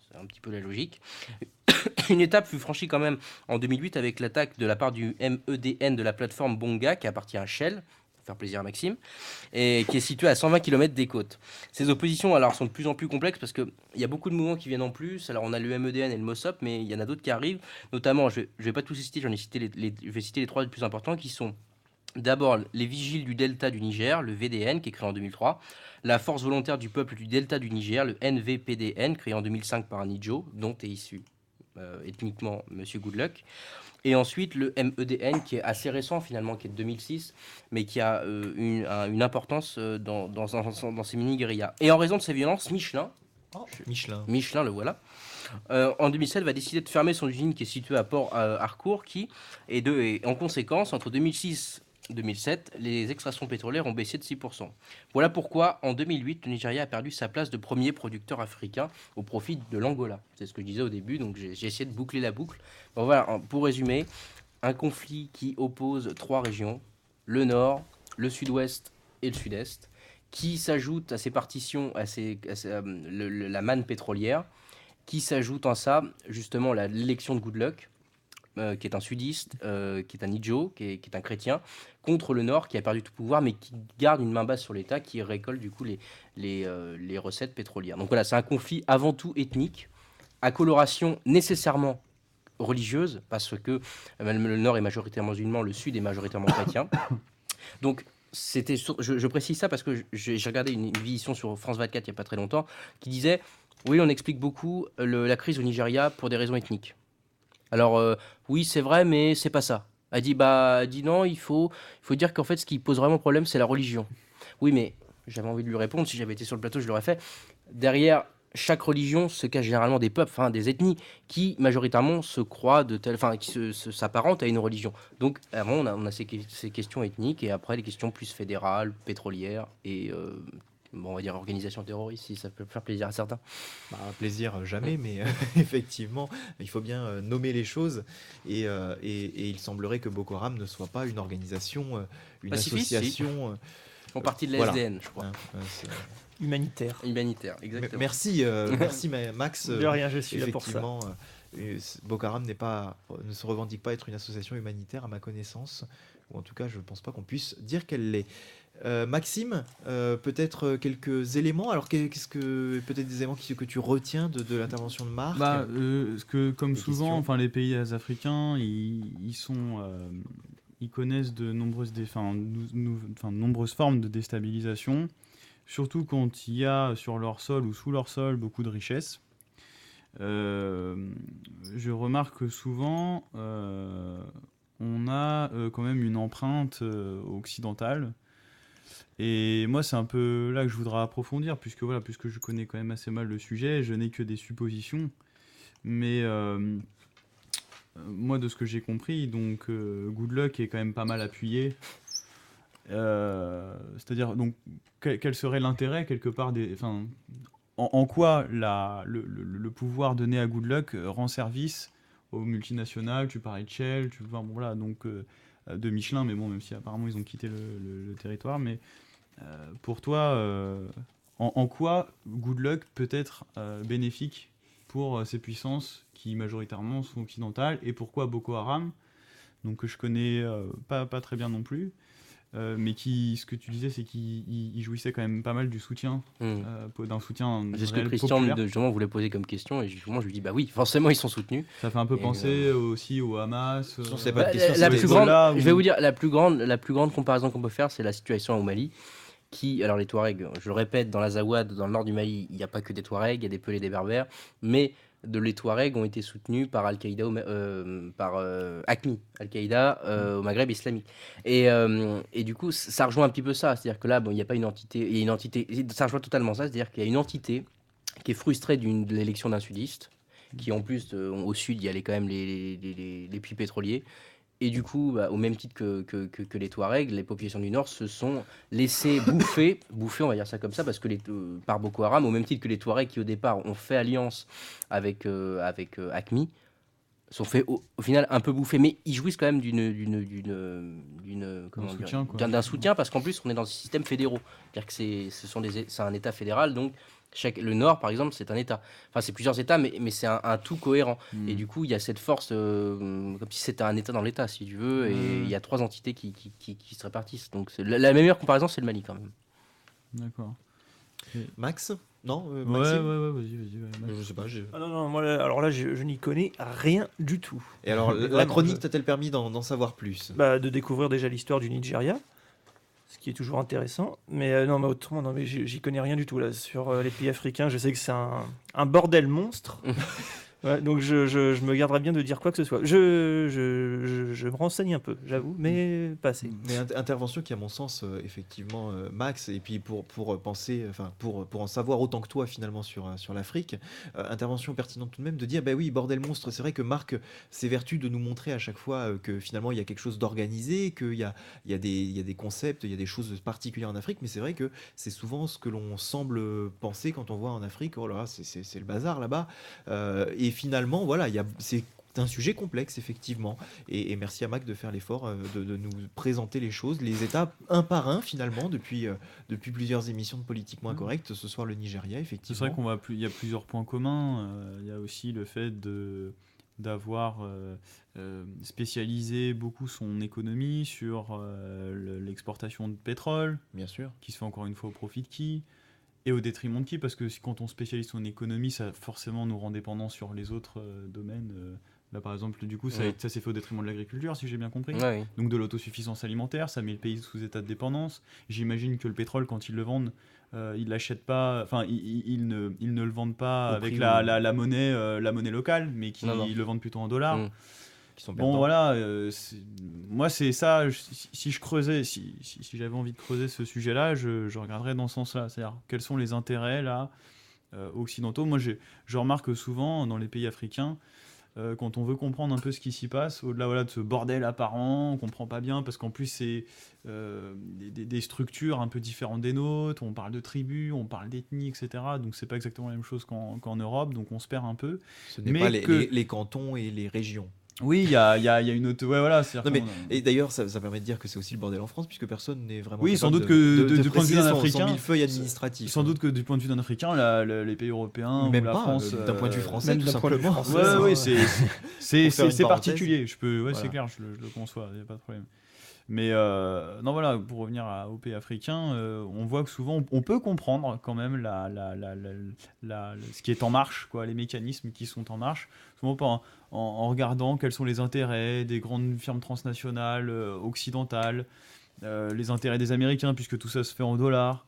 C'est un petit peu la logique. Une étape fut franchie quand même en 2008 avec l'attaque de la part du MEDN de la plateforme Bonga qui appartient à Shell, pour faire plaisir à Maxime, et qui est située à 120 km des côtes. Ces oppositions alors sont de plus en plus complexes parce qu'il y a beaucoup de mouvements qui viennent en plus. Alors on a le MEDN et le Mossop, mais il y en a d'autres qui arrivent. Notamment, je vais pas tous les citer, je vais citer les 3 les plus importants qui sont d'abord les Vigiles du Delta du Niger, le VDN, qui est créé en 2003, la Force volontaire du peuple du Delta du Niger, le NVPDN, créé en 2005 par un Idjo, dont est issu ethniquement M. Goodluck, Et ensuite, le MEDN, qui est assez récent finalement, qui est de 2006, mais qui a une importance dans ces mini-guérillas. Et en raison de ces violences, Michelin, Michelin. le voilà, en 2007 va décider de fermer son usine qui est située à Port-Harcourt, et en conséquence, entre 2006 et 2007, les extractions pétrolières ont baissé de 6%. Voilà pourquoi, en 2008, le Nigeria a perdu sa place de premier producteur africain au profit de l'Angola. C'est ce que je disais au début, donc j'ai essayé de boucler la boucle. Bon, voilà, pour résumer, un conflit qui oppose 3 régions, le nord, le sud-ouest et le sud-est, qui s'ajoute à ces partitions, la manne pétrolière, qui s'ajoute en ça, justement, l'élection de Goodluck, qui est un sudiste, qui est un Ijo, qui est un chrétien, contre le Nord, qui a perdu tout pouvoir, mais qui garde une main basse sur l'État, qui récolte du coup les recettes pétrolières. Donc voilà, c'est un conflit avant tout ethnique, à coloration nécessairement religieuse, parce que le Nord est majoritairement musulman, le Sud est majoritairement chrétien. Donc je précise ça parce que j'ai regardé une émission sur France 24 il n'y a pas très longtemps, qui disait, oui, on explique beaucoup la crise au Nigeria pour des raisons ethniques. Alors, oui, c'est vrai, mais c'est pas ça. Elle dit non, il faut dire qu'en fait, ce qui pose vraiment problème, c'est la religion. Oui, mais j'avais envie de lui répondre, si j'avais été sur le plateau, je l'aurais fait. Derrière chaque religion se cachent généralement des peuples, des ethnies, qui majoritairement se croient qui s'apparentent à une religion. Donc, avant, on a ces questions ethniques, et après, les questions plus fédérales, pétrolières, et on va dire organisation terroriste, si ça peut faire plaisir à certains. Plaisir jamais, mais effectivement, il faut bien nommer les choses. Et il semblerait que Boko Haram ne soit pas une organisation, une pacifiste, association. Ils font partie de la voilà. SDN, je crois. Humanitaire, Exactement. Exactement. Merci Max. De rien, je suis là pour ça. Effectivement, Boko Haram ne se revendique pas être une association humanitaire à ma connaissance, ou en tout cas je ne pense pas qu'on puisse dire qu'elle l'est. Maxime, peut-être quelques éléments. Alors peut-être des éléments que tu retiens de l'intervention de Marc. Comme Des souvent, questions. les pays africains, ils connaissent de nombreuses formes de déstabilisation, surtout quand il y a sur leur sol ou sous leur sol beaucoup de richesses. Je remarque que souvent, on a quand même une empreinte occidentale. Et moi, c'est un peu là que je voudrais approfondir, puisque je connais quand même assez mal le sujet, je n'ai que des suppositions. Mais moi, de ce que j'ai compris, donc Goodluck est quand même pas mal appuyé. C'est-à-dire, donc, quel serait l'intérêt quelque part en quoi le pouvoir donné à Goodluck rend service aux multinationales? Tu parlais de Shell, de Michelin, mais bon, même si apparemment ils ont quitté le territoire. Mais pour toi, en quoi Goodluck peut être bénéfique pour ces puissances qui majoritairement sont occidentales, et pourquoi Boko Haram, donc que je connais pas très bien non plus, mais ce que tu disais, c'est qu'il jouissait quand même pas mal du soutien, d'un soutien C'est ce que Christian justement voulait poser comme question, et justement je lui dis bah oui, forcément ils sont soutenus. Ça fait un peu penser aussi au Hamas. Je vais vous dire, la plus grande comparaison qu'on peut faire, c'est la situation au Mali. Alors les Touaregs, je le répète, dans l'Azawad, dans le nord du Mali, il n'y a pas que des Touaregs, il y a des Pelés, des Berbères, mais les Touaregs ont été soutenus par Al-Qaïda, par AQMI, Al-Qaïda au Maghreb islamique. Et du coup, ça rejoint un petit peu ça, c'est-à-dire que là, il n'y a pas une entité, il y a une entité, ça rejoint totalement ça, c'est-à-dire qu'il y a une entité qui est frustrée de l'élection d'un sudiste, qui en plus, au sud, il y a quand même les puits pétroliers. Et du coup, au même titre que les Touaregs, les populations du Nord se sont laissées bouffer, on va dire ça comme ça, parce que par Boko Haram, au même titre que les Touaregs qui au départ ont fait alliance avec AQMI, sont fait au final un peu bouffer, mais ils jouissent quand même d'un soutien, parce qu'en plus on est dans un système fédéraux, c'est-à-dire que c'est un État fédéral, donc le Nord, par exemple, c'est un État. Enfin, c'est plusieurs États, mais c'est un tout cohérent. Et du coup, il y a cette force, comme si c'était un État dans l'État, si tu veux, et il y a 3 entités qui se répartissent. Donc, la meilleure comparaison, c'est le Mali, quand même. D'accord. Max ? Non, Maxime ? Vas-y. Je sais pas. Non, moi, alors là, je n'y connais rien du tout. Et alors, la chronique t'a-t-elle permis d'en savoir plus ? De découvrir déjà l'histoire du Nigeria, ce qui est toujours intéressant. Mais autrement, j'y connais rien du tout là. Sur les pays africains, je sais que c'est un bordel monstre. Ouais, donc je me garderai bien de dire quoi que ce soit. Je me renseigne un peu, j'avoue, mais pas assez. Mais intervention qui, à mon sens, effectivement, Max, et puis pour penser, enfin pour en savoir autant que toi finalement sur l'Afrique, intervention pertinente tout de même de dire, bah oui, bordel monstre, c'est vrai que Marc s'évertue de nous montrer à chaque fois que finalement il y a quelque chose d'organisé, qu'il y a des concepts, il y a des choses particulières en Afrique, mais c'est vrai que c'est souvent ce que l'on semble penser quand on voit en Afrique, oh là là, c'est le bazar là-bas. Et finalement, voilà, c'est un sujet complexe, effectivement. Et merci à Mac de faire l'effort de nous présenter les choses, les étapes un par un, finalement, depuis plusieurs émissions de Politiquement Incorrect. Ce soir, le Nigeria, C'est effectivement. vrai qu'il y a plusieurs points communs. Il y a aussi le fait d'avoir spécialisé beaucoup son économie sur l'exportation de pétrole, Bien sûr. qui se fait encore une fois au profit de qui et au détriment de qui, parce que quand on spécialise son économie, ça forcément nous rend dépendants sur les autres domaines. Là, par exemple, du coup, ça s'est fait au détriment de l'agriculture, si j'ai bien compris. Ouais, oui. Donc de l'autosuffisance alimentaire, ça met le pays sous état de dépendance. J'imagine que le pétrole, quand ils le vendent, ils l'achètent pas, enfin, ils ne le vendent pas Au avec prix la monnaie locale, mais Non. le vendent plutôt en dollars. Mm. Qui sont Bon, perdants. voilà, moi, c'est ça. Si je creusais, si j'avais envie de creuser ce sujet-là, je regarderais dans ce sens-là. C'est-à-dire, quels sont les intérêts, là, occidentaux. Moi, je remarque souvent, dans les pays africains, quand on veut comprendre un peu ce qui s'y passe, au-delà voilà, de ce bordel apparent, on comprend pas bien, parce qu'en plus, c'est des structures un peu différentes des nôtres. On parle de tribus, on parle d'ethnie, etc. Donc, c'est pas exactement la même chose qu'en Europe, donc on se perd un peu. Ce n'est mais pas que- les cantons et les régions. Oui, il y a une autre... Ouais, voilà, c'est-à-dire Non, mais, qu'on- et d'ailleurs, ça permet de dire que c'est aussi le bordel en France, puisque personne n'est vraiment. Oui, sans capable doute que du point de vue préciser d'un son Africain, millefeuille administratif. Sans doute que du point de vue d'un Africain, les pays européens Même ou la pas, France... d'un point de vue français, même tout d'un point de vue simplement. français. Ouais, c'est- oui, c'est Pour faire une parenthèse. particulier. Voilà. C'est clair, je le conçois, il n'y a pas de problème. Mais non, voilà, pour revenir au pays africain, on voit que souvent on peut comprendre quand même ce qui est en marche, quoi, les mécanismes qui sont en marche, souvent en regardant quels sont les intérêts des grandes firmes transnationales occidentales, les intérêts des Américains, puisque tout ça se fait en dollars.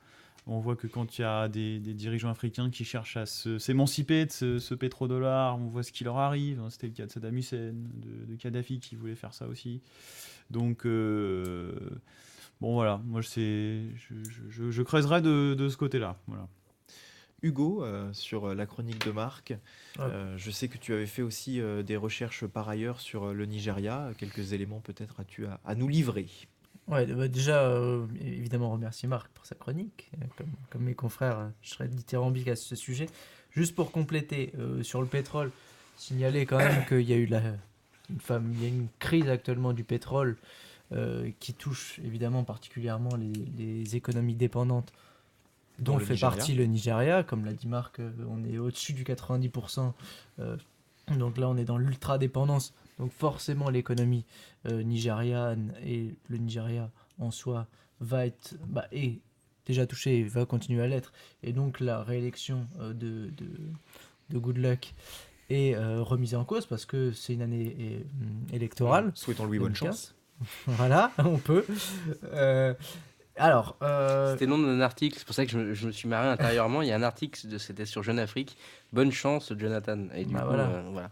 On voit que quand il y a des dirigeants africains qui cherchent à s'émanciper de ce pétrodollar, on voit ce qui leur arrive. C'était le cas de Saddam Hussein, de Kadhafi qui voulait faire ça aussi. Donc, bon voilà, moi je creuserai de ce côté-là. Voilà. Hugo, sur la chronique de Marc, je sais que tu avais fait aussi des recherches par ailleurs sur le Nigeria. Quelques éléments peut-être as-tu à nous livrer? Ouais, bah déjà, évidemment, remercier Marc pour sa chronique. Comme mes confrères, je serais dithyrambique à ce sujet. Juste pour compléter, sur le pétrole, signaler quand même qu'il y a eu il y a une crise actuellement du pétrole qui touche évidemment particulièrement les économies dépendantes dont Dans le fait Nigeria. partie le Nigeria. Comme l'a dit Marc, on est au-dessus du 90%. Donc là, on est dans l'ultra-dépendance. Donc forcément, l'économie nigériane et le Nigeria en soi est déjà touché et va continuer à l'être. Et donc la réélection de Goodluck est remise en cause parce que c'est une année électorale. Souhaitons-lui bonne 2015. chance. Voilà, on peut. Alors, C'était le nom d'un article, c'est pour ça que je me suis marré intérieurement. Il y a un article, c'était sur Jeune Afrique. Bonne chance, Jonathan. Et du Bah coup, voilà. voilà.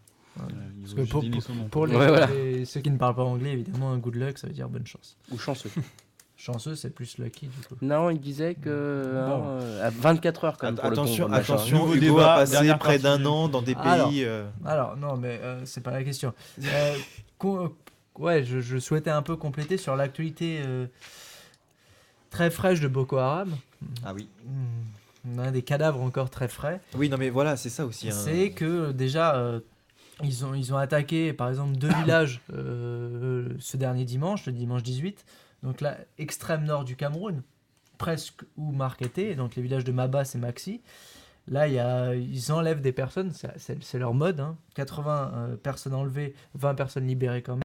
Ils que ont pour- dîné son nom. pour Ouais, voilà. ceux qui ne parlent pas anglais, évidemment, un good luck, ça veut dire bonne chance. Ou chanceux. Chanceux, c'est plus lucky du coup. Non, il disait que Bon. à 24 heures quand même pour Attention, le ton, machin. attention, Nouveau Hugo débat, a passé dernière près partie d'un du- an dans des Alors. pays. Alors, non, mais c'est pas la question. Ouais, je souhaitais un peu compléter sur l'actualité très fraîche de Boko Haram. Ah oui. On a des cadavres encore très frais. Oui, non, mais voilà, c'est ça aussi. Hein. C'est que déjà, ils ont attaqué par exemple 2 villages ce dernier dimanche, le dimanche 18. Donc là, extrême nord du Cameroun, presque où Marc était, donc les villages de Mabas et Maxi. Là, ils enlèvent des personnes, c'est leur mode. 80 personnes enlevées, 20 personnes libérées quand même.